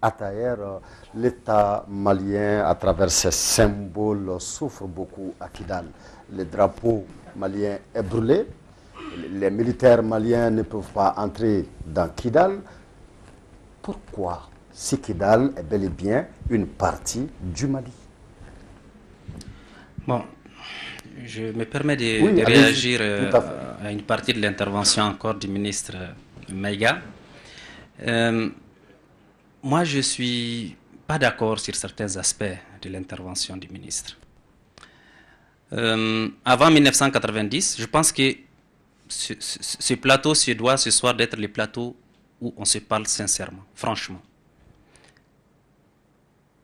Ataher, l'État malien, à travers ses symboles, souffre beaucoup à Kidal. Le drapeau malien est brûlé. Les militaires maliens ne peuvent pas entrer dans Kidal. Pourquoi si Kidal est bel et bien une partie du Mali? Bon, je me permets de réagir à une partie de l'intervention encore du ministre Maïga. Moi, je ne suis pas d'accord sur certains aspects de l'intervention du ministre. Avant 1990, je pense que ce plateau se doit ce soir d'être le plateau où on se parle sincèrement, franchement.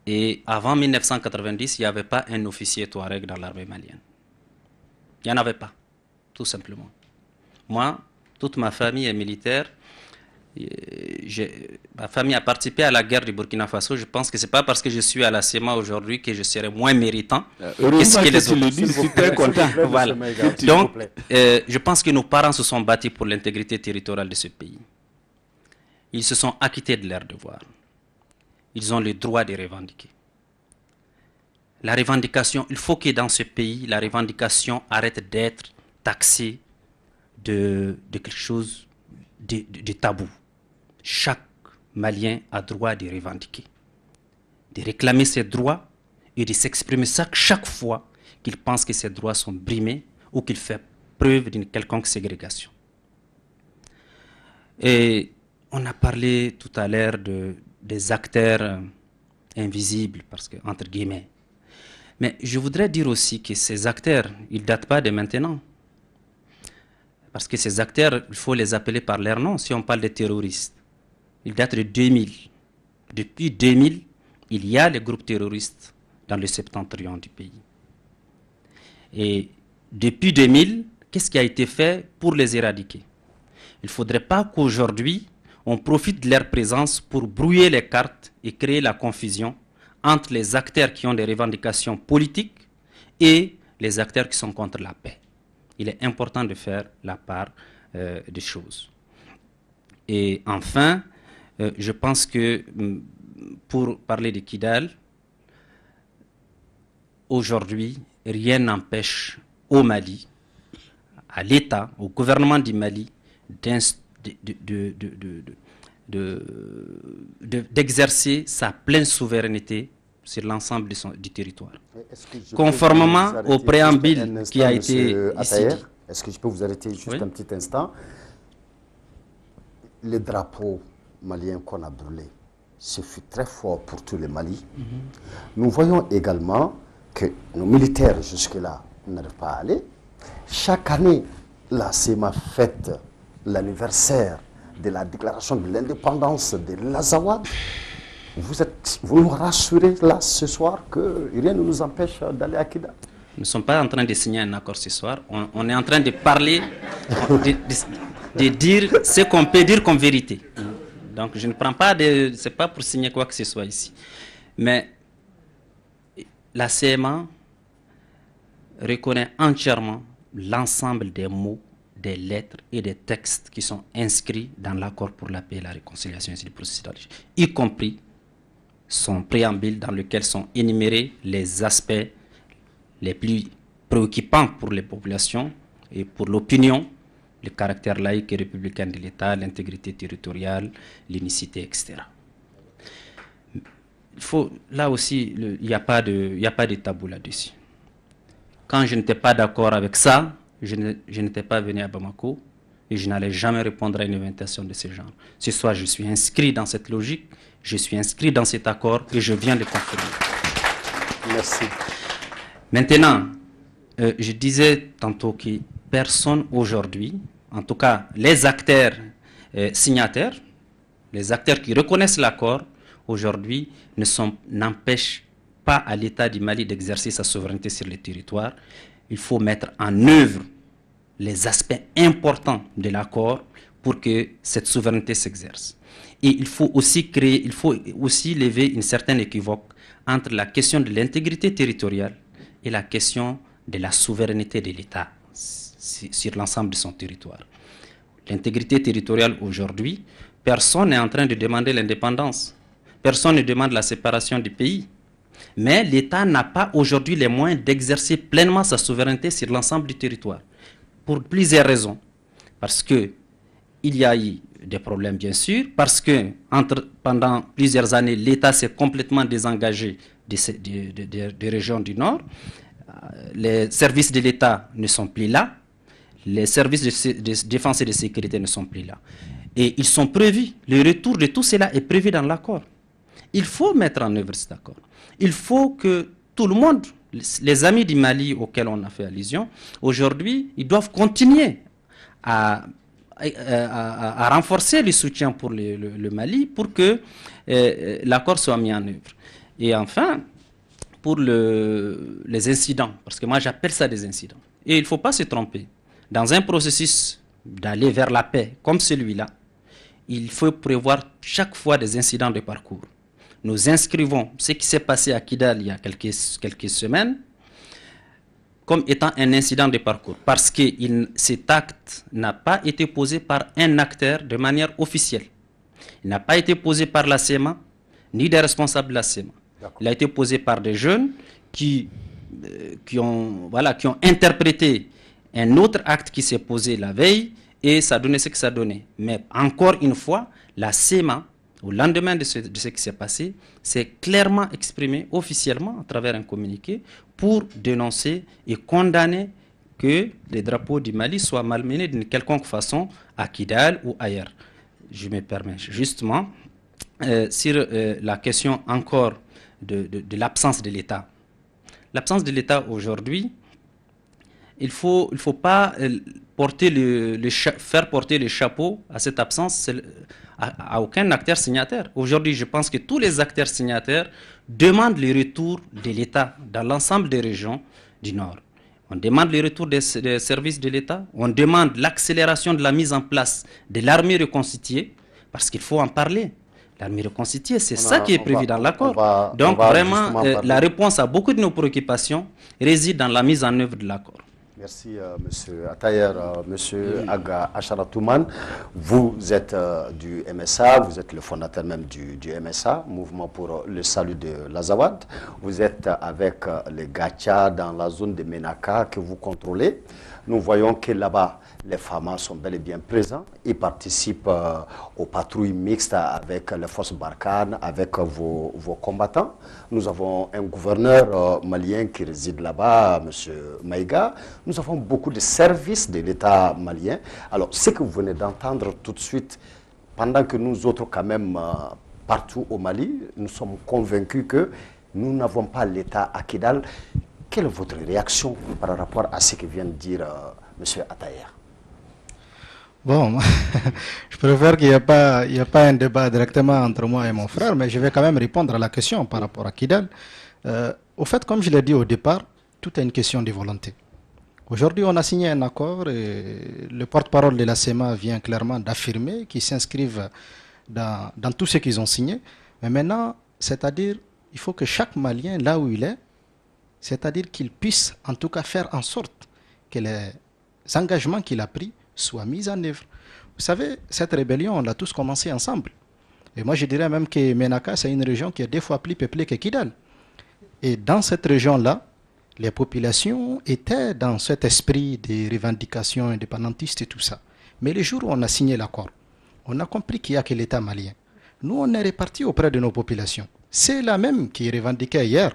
Et avant 1990, il n'y avait pas un officier Touareg dans l'armée malienne. Il n'y en avait pas, tout simplement. Moi, toute ma famille est militaire. Ma famille a participé à la guerre du Burkina Faso. Je pense que ce n'est pas parce que je suis à la CEMA aujourd'hui que je serai moins méritant que ce que les autres. Je suis très content. Voilà. Donc, je pense que nos parents se sont battus pour l'intégrité territoriale de ce pays. Ils se sont acquittés de leurs devoirs. Ils ont le droit de revendiquer. La revendication, il faut que dans ce pays, la revendication arrête d'être taxée de quelque chose de tabou. Chaque Malien a droit de revendiquer, de réclamer ses droits et de s'exprimer chaque fois qu'il pense que ses droits sont brimés ou qu'il fait preuve d'une quelconque ségrégation. Et on a parlé tout à l'heure des acteurs invisibles, parce que, entre guillemets. Mais je voudrais dire aussi que ces acteurs, ils ne datent pas de maintenant. Parce que ces acteurs, il faut les appeler par leur nom. Si on parle de terroristes, ils datent de 2000. Depuis 2000, il y a les groupes terroristes dans le septentrion du pays. Et depuis 2000, qu'est-ce qui a été fait pour les éradiquer? Il ne faudrait pas qu'aujourd'hui, on profite de leur présence pour brouiller les cartes et créer la confusion entre les acteurs qui ont des revendications politiques et les acteurs qui sont contre la paix. Il est important de faire la part des choses. Et enfin, je pense que pour parler de Kidal, aujourd'hui, rien n'empêche au Mali, à l'État, au gouvernement du Mali, d'exercer sa pleine souveraineté sur l'ensemble du territoire. Conformément au préambule qui a été ici dit. Est-ce que je peux vous arrêter juste un petit instant? Le drapeau malien qu'on a brûlé, ce fut très fort pour tous les Mali. Nous voyons également que nos militaires jusque-là n'arrivent pas à aller. Chaque année, la CEMA fête l'anniversaire de la déclaration de l'indépendance de l'Azawad. Vous nous rassurez là ce soir que rien ne nous empêche d'aller à Kidal? Nous ne sommes pas en train de signer un accord ce soir. On est en train de parler, de dire ce qu'on peut dire comme vérité. Donc je ne prends pas de... Ce n'est pas pour signer quoi que ce soit ici. Mais la CMA reconnaît entièrement l'ensemble des mots, des lettres et des textes qui sont inscrits dans l'accord pour la paix et la réconciliation et le processus d'Alger, y compris son préambule dans lequel sont énumérés les aspects les plus préoccupants pour les populations et pour l'opinion, le caractère laïque et républicain de l'État, l'intégrité territoriale, l'unicité, etc. Là aussi, il n'y a pas de tabou là-dessus. Quand je n'étais pas d'accord avec ça, je n'étais pas venu à Bamako et je n'allais jamais répondre à une invitation de ce genre. Ce soir, je suis inscrit dans cette logique, je suis inscrit dans cet accord et je viens de confirmer. Merci. Maintenant, je disais tantôt que personne aujourd'hui, en tout cas les acteurs signataires, les acteurs qui reconnaissent l'accord, aujourd'hui n'empêchent pas à l'État du Mali d'exercer sa souveraineté sur le territoire. Il faut mettre en œuvre les aspects importants de l'accord pour que cette souveraineté s'exerce. Et il faut aussi lever une certaine équivoque entre la question de l'intégrité territoriale et la question de la souveraineté de l'État. sur l'ensemble de son territoire. L'intégrité territoriale aujourd'hui, personne n'est en train de demander l'indépendance. Personne ne demande la séparation du pays. Mais l'État n'a pas aujourd'hui les moyens d'exercer pleinement sa souveraineté sur l'ensemble du territoire. Pour plusieurs raisons. Parce qu'il y a eu des problèmes, bien sûr. Parce que pendant plusieurs années, l'État s'est complètement désengagé des régions du Nord. Les services de l'État ne sont plus là. Les services de défense et de sécurité ne sont plus là. Et ils sont prévus. Le retour de tout cela est prévu dans l'accord. Il faut mettre en œuvre cet accord. Il faut que tout le monde, les amis du Mali auxquels on a fait allusion, aujourd'hui, ils doivent continuer à renforcer le soutien pour le Mali pour que l'accord soit mis en œuvre. Et enfin, pour les incidents, parce que moi j'appelle ça des incidents. Et il ne faut pas se tromper. Dans un processus d'aller vers la paix comme celui-là, il faut prévoir chaque fois des incidents de parcours. Nous inscrivons ce qui s'est passé à Kidal il y a quelques semaines comme étant un incident de parcours, parce que cet acte n'a pas été posé par un acteur de manière officielle. Il n'a pas été posé par la CEMA, ni des responsables de la CEMA. Il a été posé par des jeunes qui ont interprété un autre acte qui s'est posé la veille, et ça donnait ce que ça donnait. Mais encore une fois, la CEMA, au lendemain de ce qui s'est passé, s'est clairement exprimée officiellement à travers un communiqué pour dénoncer et condamner que les drapeaux du Mali soient malmenés d'une quelconque façon à Kidal ou ailleurs. Je me permets justement sur la question encore de l'absence de l'État. L'absence de l'État aujourd'hui, il faut pas faire porter le chapeau à cette absence à aucun acteur signataire. Aujourd'hui, je pense que tous les acteurs signataires demandent le retour de l'État dans l'ensemble des régions du Nord. On demande le retour des services de l'État, on demande l'accélération de la mise en place de l'armée reconstituée, parce qu'il faut en parler. L'armée reconstituée, c'est ça qui est prévu dans l'accord. Donc vraiment, la réponse à beaucoup de nos préoccupations réside dans la mise en œuvre de l'accord. Merci, M. Atayer. M. Aga Acharatouman, vous êtes du MSA, vous êtes le fondateur même du MSA, Mouvement pour le salut de l'Azawad. Vous êtes avec les Gacha dans la zone de Menaka que vous contrôlez. Nous voyons que là-bas, les FAMA sont bel et bien présents. Ils participent aux patrouilles mixtes avec les forces Barkhane, avec vos combattants. Nous avons un gouverneur malien qui réside là-bas, M. Maïga. Nous avons beaucoup de services de l'État malien. Alors, ce que vous venez d'entendre tout de suite, pendant que nous autres, quand même, partout au Mali, nous sommes convaincus que nous n'avons pas l'État à Kidal. Quelle est votre réaction par rapport à ce que vient de dire M. Atayer? Bon, je préfère qu'il n'y ait pas un débat directement entre moi et mon frère, mais je vais quand même répondre à la question par rapport à Kidal. Au fait, comme je l'ai dit au départ, tout est une question de volonté. Aujourd'hui, on a signé un accord et le porte-parole de la CEMA vient clairement d'affirmer qu'ils s'inscrivent dans tout ce qu'ils ont signé. Mais maintenant, c'est-à-dire, il faut que chaque Malien, là où il est, c'est-à-dire qu'il puisse en tout cas faire en sorte que les engagements qu'il a pris soient mis en œuvre. Vous savez, cette rébellion, on l'a tous commencé ensemble. Et moi, je dirais même que Menaka, c'est une région qui est 2 fois plus peuplée que Kidal. Et dans cette région-là, les populations étaient dans cet esprit des revendications indépendantistes et tout ça. Mais le jour où on a signé l'accord, on a compris qu'il n'y a que l'État malien. Nous, on est répartis auprès de nos populations. C'est la même qui revendiquait hier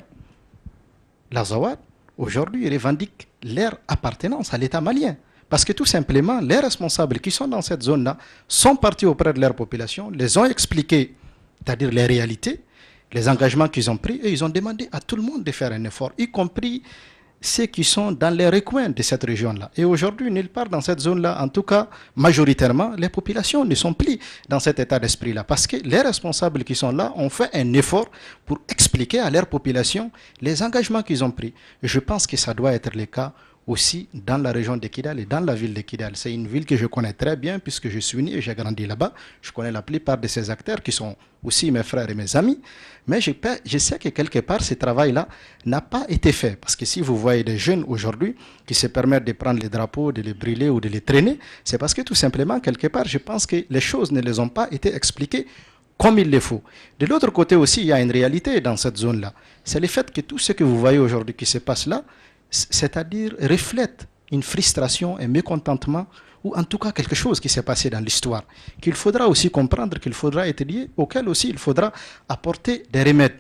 l'Azawad. Aujourd'hui, ils revendiquent leur appartenance à l'État malien. Parce que tout simplement, les responsables qui sont dans cette zone-là sont partis auprès de leur population, les ont expliqué, c'est-à-dire les réalités, les engagements qu'ils ont pris, et ils ont demandé à tout le monde de faire un effort, y compris ceux qui sont dans les recoins de cette région-là. Et aujourd'hui, nulle part dans cette zone-là, en tout cas, majoritairement, les populations ne sont plus dans cet état d'esprit-là. Parce que les responsables qui sont là ont fait un effort pour expliquer à leur population les engagements qu'ils ont pris. Et je pense que ça doit être le cas aussi dans la région de Kidal et dans la ville de Kidal. C'est une ville que je connais très bien puisque je suis né et j'ai grandi là-bas. Je connais la plupart de ces acteurs qui sont aussi mes frères et mes amis. Mais je sais que quelque part, ce travail-là n'a pas été fait. Parce que si vous voyez des jeunes aujourd'hui qui se permettent de prendre les drapeaux, de les brûler ou de les traîner, c'est parce que tout simplement, quelque part, je pense que les choses ne les ont pas été expliquées comme il le faut. De l'autre côté aussi, il y a une réalité dans cette zone-là. C'est le fait que tout ce que vous voyez aujourd'hui qui se passe là, c'est-à-dire reflète une frustration, un mécontentement, ou en tout cas quelque chose qui s'est passé dans l'histoire, qu'il faudra aussi comprendre, qu'il faudra étudier, auquel aussi il faudra apporter des remèdes.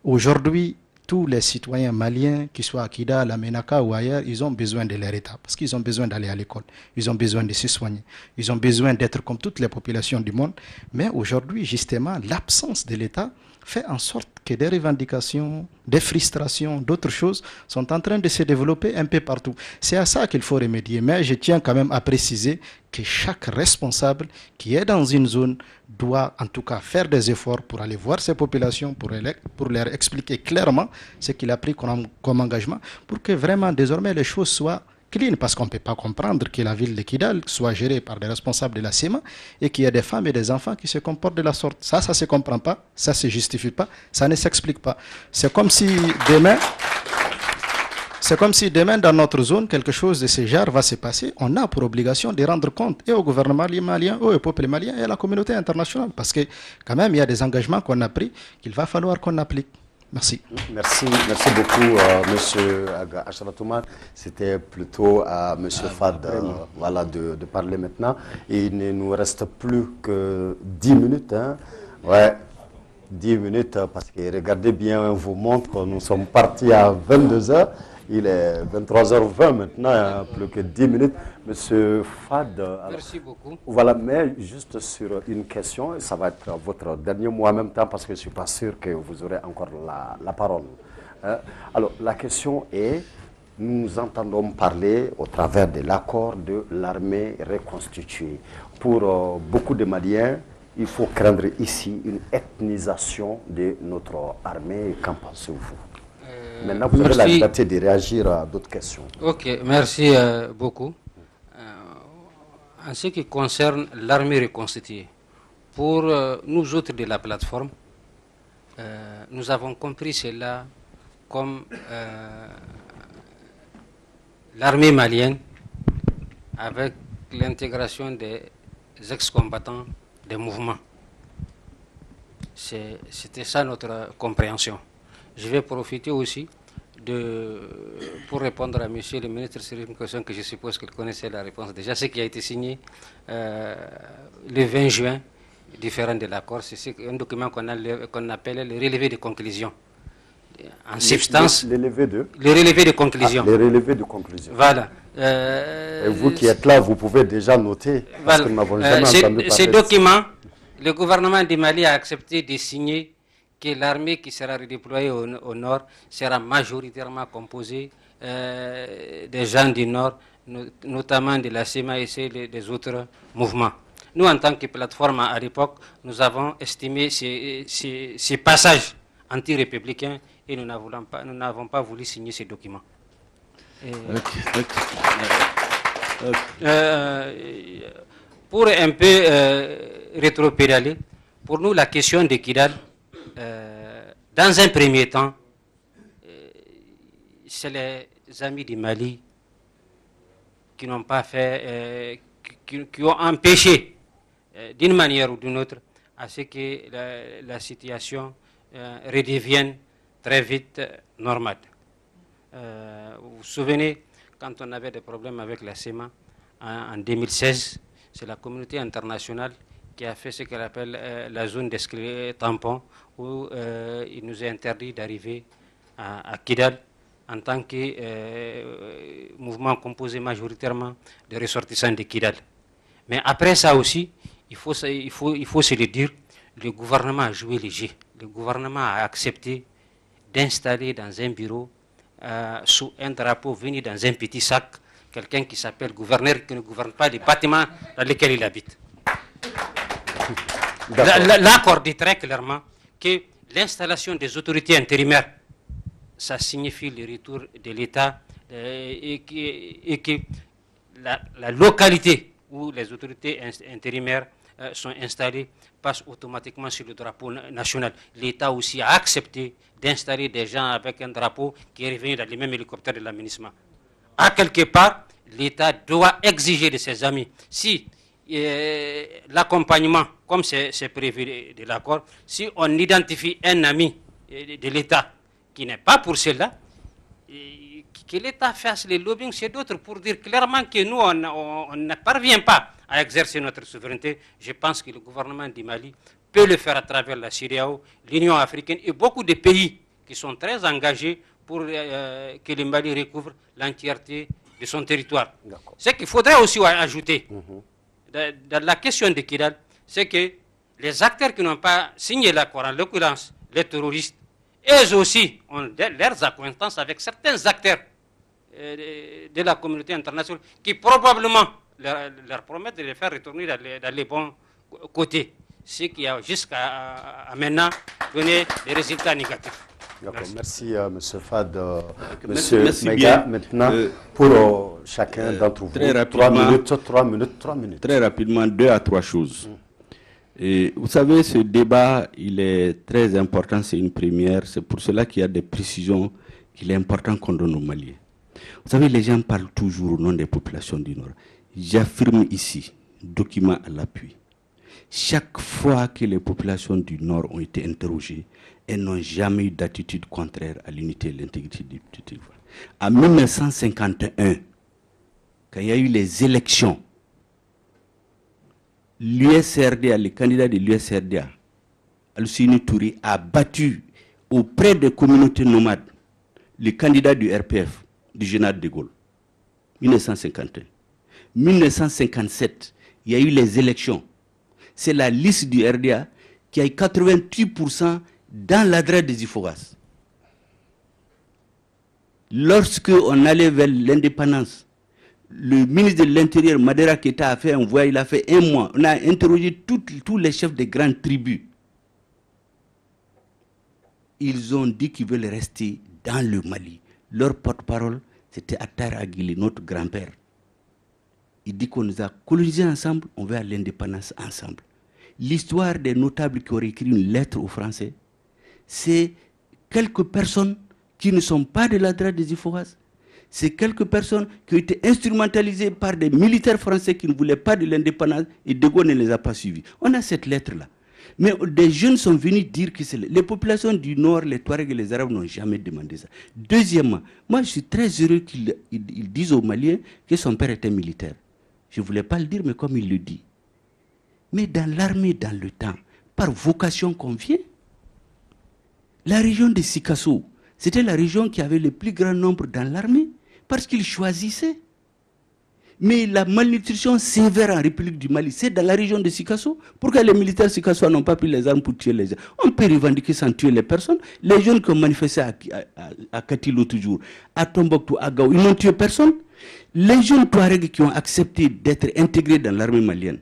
Aujourd'hui, tous les citoyens maliens, qu'ils soient à Kidal, à Menaka ou ailleurs, ils ont besoin de leur État, parce qu'ils ont besoin d'aller à l'école, ils ont besoin de se soigner, ils ont besoin d'être comme toutes les populations du monde. Mais aujourd'hui, justement, l'absence de l'État fait en sorte que des revendications, des frustrations, d'autres choses sont en train de se développer un peu partout. C'est à ça qu'il faut remédier. Mais je tiens quand même à préciser que chaque responsable qui est dans une zone doit en tout cas faire des efforts pour aller voir ces populations, pour leur expliquer clairement ce qu'il a pris comme engagement, pour que vraiment désormais les choses soient clean, parce qu'on ne peut pas comprendre que la ville de Kidal soit gérée par des responsables de la CEMA et qu'il y a des femmes et des enfants qui se comportent de la sorte. Ça ne se comprend pas, ça ne se justifie pas, ça ne s'explique pas. C'est comme si demain, dans notre zone, quelque chose de ce genre va se passer. On a pour obligation de rendre compte et au gouvernement malien, au peuple malien et à la communauté internationale. Parce que quand même, il y a des engagements qu'on a pris qu'il va falloir qu'on applique. Merci. Merci beaucoup, M. Acharatoumane. C'était plutôt à M. Fad de parler maintenant. Et il ne nous reste plus que 10 minutes. Hein. Ouais, 10 minutes, parce que regardez bien vos montres. Nous sommes partis à 22h. Il est 23h20 maintenant, plus que 10 minutes. Monsieur Fad. Merci beaucoup. Voilà, mais juste sur une question, ça va être votre dernier mot en même temps parce que je ne suis pas sûr que vous aurez encore la parole. Alors, la question est, nous entendons parler au travers de l'accord de l'armée reconstituée. Pour beaucoup de Maliens, il faut craindre ici une ethnisation de notre armée. Qu'en pensez-vous? Maintenant, vous avez la liberté de réagir à d'autres questions. Ok, merci beaucoup. En ce qui concerne l'armée reconstituée, pour nous autres de la plateforme, nous avons compris cela comme l'armée malienne avec l'intégration des ex-combattants des mouvements. C'était ça notre compréhension. Je vais profiter aussi pour répondre à monsieur le ministre sur une question que je suppose qu'il connaissait la réponse déjà. Ce qui a été signé le 20 juin, différent de l'accord, c'est un document qu'on appelle le relevé de conclusion. En substance, le relevé de conclusion. Le relevé de conclusion. Voilà. Et vous qui êtes là, vous pouvez déjà noter, parce que nous n'avons jamais entendu parler. Ce document, le gouvernement du Mali a accepté de signer que l'armée qui sera redéployée au nord sera majoritairement composée des gens du nord, notamment de la CMAC et des autres mouvements. Nous, en tant que plateforme à l'époque, nous avons estimé ces passages anti-républicains et nous n'avons pas voulu signer ces documents. Pour un peu rétropédaler, pour nous, la question de Kidal, dans un premier temps, c'est les amis du Mali qui n'ont pas fait, qui ont empêché d'une manière ou d'une autre à ce que la situation redevienne très vite normale. Vous vous souvenez, quand on avait des problèmes avec la CEMA en 2016, c'est la communauté internationale qui a fait ce qu'elle appelle la zone d'escalier tampon, où il nous est interdit d'arriver à Kidal en tant que mouvement composé majoritairement de ressortissants de Kidal. Mais après ça aussi, il faut se le dire, le gouvernement a joué le jeu. Le gouvernement a accepté d'installer dans un bureau, sous un drapeau venu dans un petit sac, quelqu'un qui s'appelle gouverneur, qui ne gouverne pas les bâtiments dans lesquels il habite. L'accord dit très clairement que l'installation des autorités intérimaires, ça signifie le retour de l'État et que la localité où les autorités intérimaires sont installées passe automatiquement sur le drapeau national. L'État aussi a accepté d'installer des gens avec un drapeau qui est revenu dans les mêmes hélicoptères de l'aménagement. À quelque part, l'État doit exiger de ses amis, si l'accompagnement, comme c'est prévu de l'accord, si on identifie un ami de l'État qui n'est pas pour cela, que l'État fasse les lobbying chez d'autres pour dire clairement que nous, on ne parvient pas à exercer notre souveraineté. Je pense que le gouvernement du Mali peut le faire à travers la CEDEAO, l'Union africaine et beaucoup de pays qui sont très engagés pour que le Mali recouvre l'entièreté de son territoire. Ce qu'il faudrait aussi ajouter dans la question de Kidal, c'est que les acteurs qui n'ont pas signé l'accord, en l'occurrence les terroristes, eux aussi ont leurs acquaintances avec certains acteurs de la communauté internationale qui probablement leur promettent de les faire retourner dans les bons côtés, ce qui a jusqu'à maintenant donné des résultats négatifs. Merci, M. Fad. Monsieur Mega, maintenant, pour chacun d'entre vous, 3 minutes. Très rapidement, 2 à 3 choses. Et vous savez, ce débat, il est très important, c'est une première. C'est pour cela qu'il y a des précisions qu'il est important qu'on donne aux Maliens. Vous savez, les gens parlent toujours au nom des populations du Nord. J'affirme ici, document à l'appui, chaque fois que les populations du Nord ont été interrogées, elles n'ont jamais eu d'attitude contraire à l'unité et l'intégrité du territoire. En 1951, quand il y a eu les élections, l'USRDA, le candidat de l'USRDA, Al-Sini Touré, a battu auprès des communautés nomades le candidat du RPF, du général de Gaulle, 1951. 1957, il y a eu les élections. C'est la liste du RDA qui a eu 88% dans l'adresse des Ifogas. Lorsque on allait vers l'indépendance, le ministre de l'Intérieur, Madera Keta, a fait un voyage, il a fait 1 mois. On a interrogé tous les chefs des grandes tribus. Ils ont dit qu'ils veulent rester dans le Mali. Leur porte-parole, c'était Attar Aguili, notre grand-père. Il dit qu'on nous a colonisés ensemble, on veut à l'indépendance ensemble. L'histoire des notables qui auraient écrit une lettre aux Français, c'est quelques personnes qui ne sont pas de la droite des Iforas. C'est quelques personnes qui ont été instrumentalisées par des militaires français qui ne voulaient pas de l'indépendance et De Gaulle ne les a pas suivis. On a cette lettre-là. Mais des jeunes sont venus dire que c'est les populations du Nord, les Touaregs et les Arabes n'ont jamais demandé ça. Deuxièmement, moi je suis très heureux qu'ils disent aux Maliens que son père était militaire. Je ne voulais pas le dire, mais comme il le dit. Mais dans l'armée, dans le temps, par vocation qu'on vient, la région de Sikasso, c'était la région qui avait le plus grand nombre dans l'armée, parce qu'ils choisissaient. Mais la malnutrition sévère en République du Mali, c'est dans la région de Sikasso. Pourquoi les militaires Sikasso n'ont pas pris les armes pour tuer les gens? On peut revendiquer sans tuer les personnes. Les jeunes qui ont manifesté à Kati l'autre jour, à Tombouctou, à Gao, ils n'ont tué personne. Les jeunes Touaregs qui ont accepté d'être intégrés dans l'armée malienne,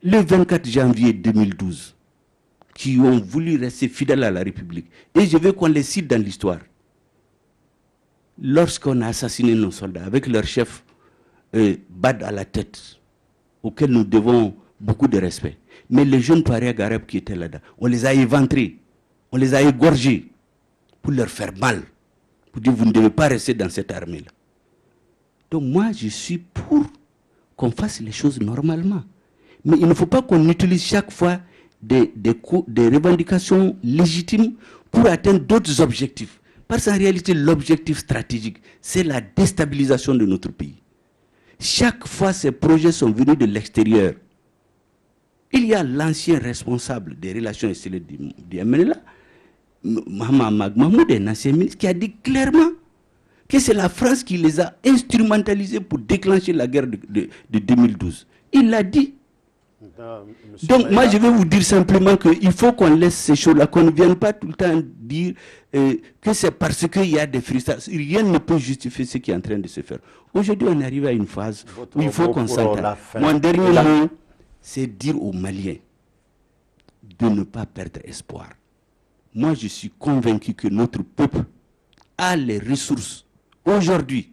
le 24 janvier 2012, qui ont voulu rester fidèles à la République, et je veux qu'on les cite dans l'histoire. Lorsqu'on a assassiné nos soldats, avec leur chef Bad à la tête, auquel nous devons beaucoup de respect, mais les jeunes Touaregs arabes qui étaient là-dedans, on les a éventrés, on les a égorgés pour leur faire mal, pour dire vous ne devez pas rester dans cette armée-là. Donc moi, je suis pour qu'on fasse les choses normalement. Mais il ne faut pas qu'on utilise chaque fois des revendications légitimes pour atteindre d'autres objectifs. Parce qu'en réalité, l'objectif stratégique, c'est la déstabilisation de notre pays. Chaque fois, ces projets sont venus de l'extérieur. Il y a l'ancien responsable des relations extérieures du MNLA, Mohamed Mahmoud, un ancien ministre, qui a dit clairement que c'est la France qui les a instrumentalisés pour déclencher la guerre de 2012. Il l'a dit. Donc moi je vais vous dire simplement qu'il faut qu'on laisse ces choses-là, qu'on ne vienne pas tout le temps dire que c'est parce qu'il y a des frustrations. Rien ne peut justifier ce qui est en train de se faire. Aujourd'hui on arrive à une phase où il faut qu'on s'entende. Mon dernier mot, c'est dire aux Maliens de ne pas perdre espoir. Moi je suis convaincu que notre peuple a les ressources Aujourd'hui,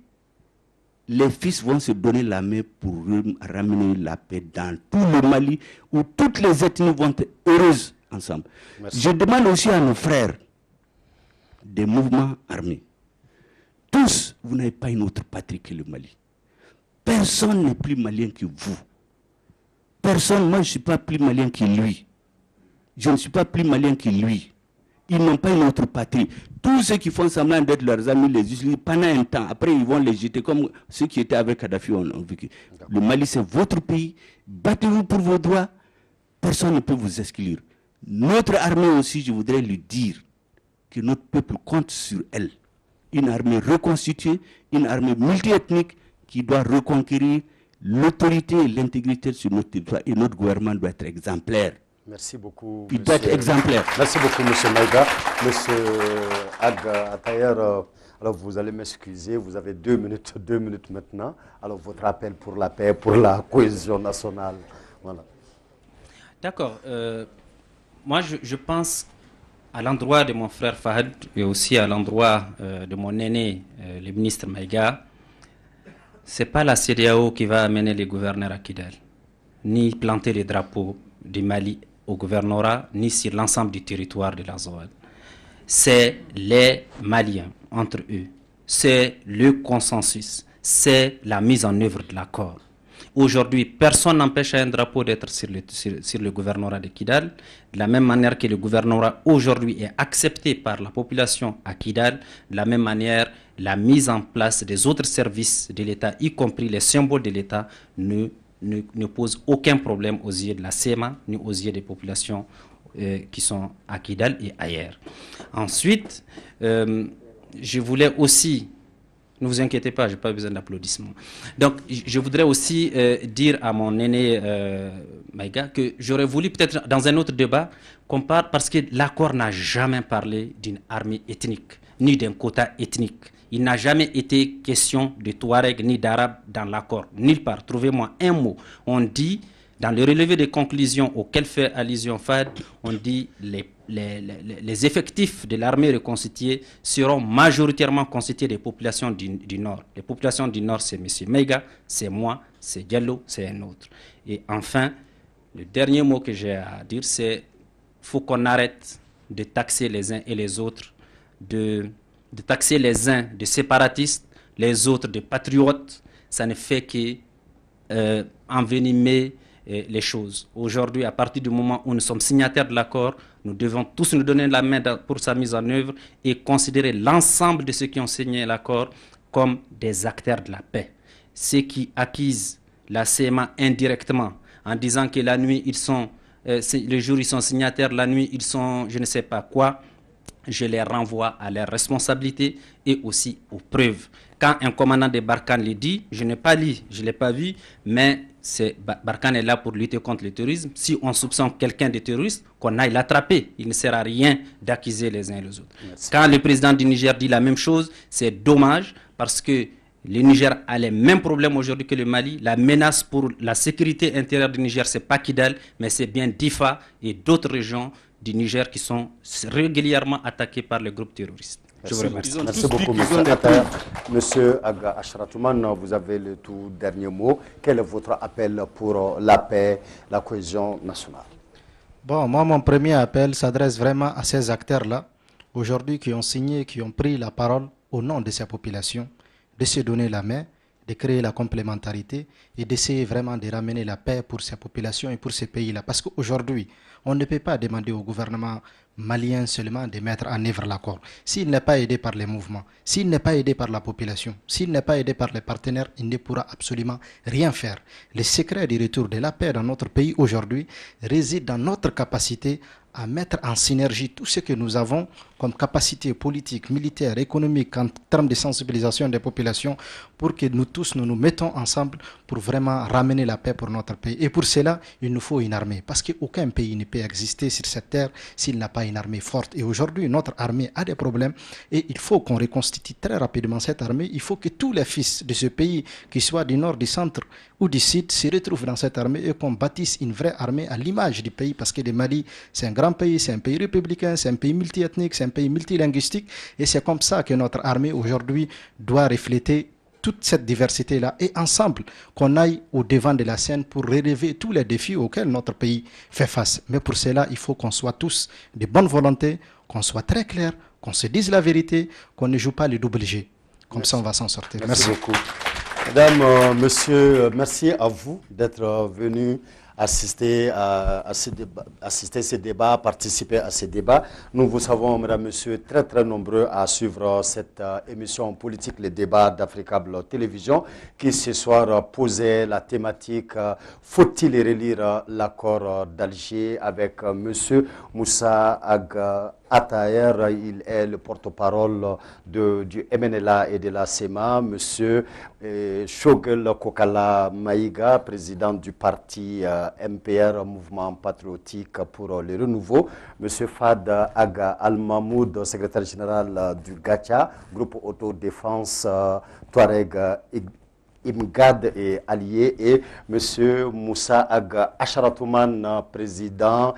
les fils vont se donner la main pour ramener la paix dans tout le Mali, où toutes les ethnies vont être heureuses ensemble. Merci. Je demande aussi à nos frères des mouvements armés. Tous, vous n'avez pas une autre patrie que le Mali. Personne n'est plus malien que vous. Personne, moi je ne suis pas plus malien que lui. Je ne suis pas plus malien que lui. Ils n'ont pas une autre patrie. Tous ceux qui font semblant d'être leurs amis les utilisent pendant un temps. Après, ils vont les jeter comme ceux qui étaient avec Kadhafi ont vécu. Le Mali, c'est votre pays. Battez-vous pour vos droits. Personne ne peut vous exclure. Notre armée aussi, je voudrais lui dire que notre peuple compte sur elle. Une armée reconstituée, une armée multiethnique qui doit reconquérir l'autorité et l'intégrité sur notre territoire. Et notre gouvernement doit être exemplaire. Merci beaucoup. Il doit être exemplaire. Merci beaucoup, M. Maïga. M. Atayer, alors vous allez m'excuser, vous avez 2 minutes maintenant. Alors votre appel pour la paix, pour la cohésion nationale. Voilà. D'accord. Moi, je pense à l'endroit de mon frère Fahad et aussi à l'endroit de mon aîné, le ministre Maïga. Ce n'est pas la CEDEAO qui va amener les gouverneurs à Kidal, ni planter les drapeaux du Mali au gouvernorat, ni sur l'ensemble du territoire de la zone. C'est les Maliens entre eux. C'est le consensus. C'est la mise en œuvre de l'accord. Aujourd'hui, personne n'empêche un drapeau d'être sur le gouvernorat de Kidal. De la même manière que le gouvernorat aujourd'hui est accepté par la population à Kidal, de la même manière, la mise en place des autres services de l'État, y compris les symboles de l'État, ne pose aucun problème aux yeux de la CEMA, ni aux yeux des populations qui sont à Kidal et ailleurs. Ensuite, je voulais aussi... Ne vous inquiétez pas, je n'ai pas besoin d'applaudissements. Donc, je voudrais aussi dire à mon aîné Maïga que j'aurais voulu peut-être dans un autre débat qu'on parle, parce que l'accord n'a jamais parlé d'une armée ethnique, ni d'un quota ethnique. Il n'a jamais été question de Touareg ni d'Arabe dans l'accord, nulle part. Trouvez-moi un mot. On dit, dans le relevé des conclusions auxquelles fait allusion Fad, on dit les effectifs de l'armée reconstituée seront majoritairement constitués des populations du Nord. Les populations du Nord, c'est M. Maïga, c'est moi, c'est Diallo, c'est un autre. Et enfin, le dernier mot que j'ai à dire, c'est qu'il faut qu'on arrête de taxer les uns et les autres, de taxer les uns de séparatistes, les autres de patriotes. Ça ne fait qu'envenimer les choses. Aujourd'hui, à partir du moment où nous sommes signataires de l'accord, nous devons tous nous donner la main pour sa mise en œuvre et considérer l'ensemble de ceux qui ont signé l'accord comme des acteurs de la paix. Ceux qui acquisent la CMA indirectement en disant que la nuit, le jour ils sont signataires, la nuit ils sont je ne sais pas quoi, je les renvoie à leurs responsabilités et aussi aux preuves. Quand un commandant de Barkhane le dit, je n'ai pas lu, je ne l'ai pas vu, mais Barkhane est là pour lutter contre le terrorisme. Si on soupçonne quelqu'un de terroriste, qu'on aille l'attraper. Il ne sert à rien d'accuser les uns et les autres. Merci. Quand le président du Niger dit la même chose, c'est dommage parce que le Niger a les mêmes problèmes aujourd'hui que le Mali. La menace pour la sécurité intérieure du Niger, ce n'est pas Kidal, mais c'est bien Difa et d'autres régions du Niger qui sont régulièrement attaquées par les groupes terroristes. Je vous remercie. Merci beaucoup, M. Atayer. Monsieur Aga Ashratouman, vous avez le tout dernier mot. Quel est votre appel pour la paix, la cohésion nationale? Bon, moi, mon premier appel s'adresse vraiment à ces acteurs-là, aujourd'hui qui ont signé, qui ont pris la parole au nom de ces populations, de se donner la main, de créer la complémentarité et d'essayer vraiment de ramener la paix pour ces populations et pour ces pays-là. Parce qu'aujourd'hui, on ne peut pas demander au gouvernement malien seulement de mettre en œuvre l'accord. S'il n'est pas aidé par les mouvements, s'il n'est pas aidé par la population, s'il n'est pas aidé par les partenaires, il ne pourra absolument rien faire. Le secret du retour de la paix dans notre pays aujourd'hui réside dans notre capacité à mettre en synergie tout ce que nous avons comme capacité politique, militaire, économique, en termes de sensibilisation des populations, pour que nous tous nous mettons ensemble pour vraiment ramener la paix pour notre pays. Et pour cela, il nous faut une armée, parce qu'aucun pays ne peut exister sur cette terre s'il n'a pas une armée forte. Et aujourd'hui, notre armée a des problèmes et il faut qu'on reconstitue très rapidement cette armée. Il faut que tous les fils de ce pays, qu'ils soient du nord, du centre ou du sud, se retrouvent dans cette armée et qu'on bâtisse une vraie armée à l'image du pays, parce que le Mali, c'est un grand pays, c'est un pays républicain, c'est un pays multiethnique, c'est un pays multilinguistique. Et c'est comme ça que notre armée aujourd'hui doit refléter toute cette diversité-là et ensemble qu'on aille au devant de la scène pour relever tous les défis auxquels notre pays fait face. Mais pour cela, il faut qu'on soit tous de bonne volonté, qu'on soit très clair, qu'on se dise la vérité, qu'on ne joue pas le double G. Comme ça, on va s'en sortir. Merci beaucoup. Mesdames, messieurs, merci à vous d'être venus assister à ces débats, participer à ces débats. Nous vous savons, mesdames, messieurs, très très nombreux à suivre cette émission politique, les débats d'Africable Télévision, qui ce soir posait la thématique faut-il relire l'accord d'Alger avec monsieur Moussa Aga Ataher. Il est le porte-parole du MNLA et de la SEMA. Monsieur Shogel Kokala Maïga, président du parti MPR, Mouvement Patriotique pour le Renouveau. Monsieur Fad Aga Al-Mahmoud, secrétaire général du GATIA, groupe autodéfense Touareg Imgad et allié, et monsieur Moussa Aga Asharatouman, président,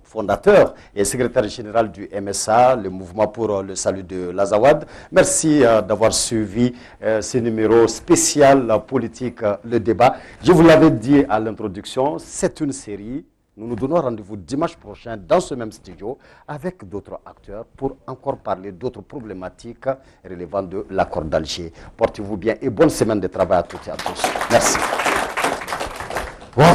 fondateur et secrétaire général du MSA, le mouvement pour le salut de l'Azawad. Merci d'avoir suivi ce numéro spécial politique, le débat. Je vous l'avais dit à l'introduction, c'est une série. Nous nous donnons rendez-vous dimanche prochain dans ce même studio avec d'autres acteurs pour encore parler d'autres problématiques relevant de l'accord d'Alger. Portez-vous bien et bonne semaine de travail à toutes et à tous. Merci. Wow.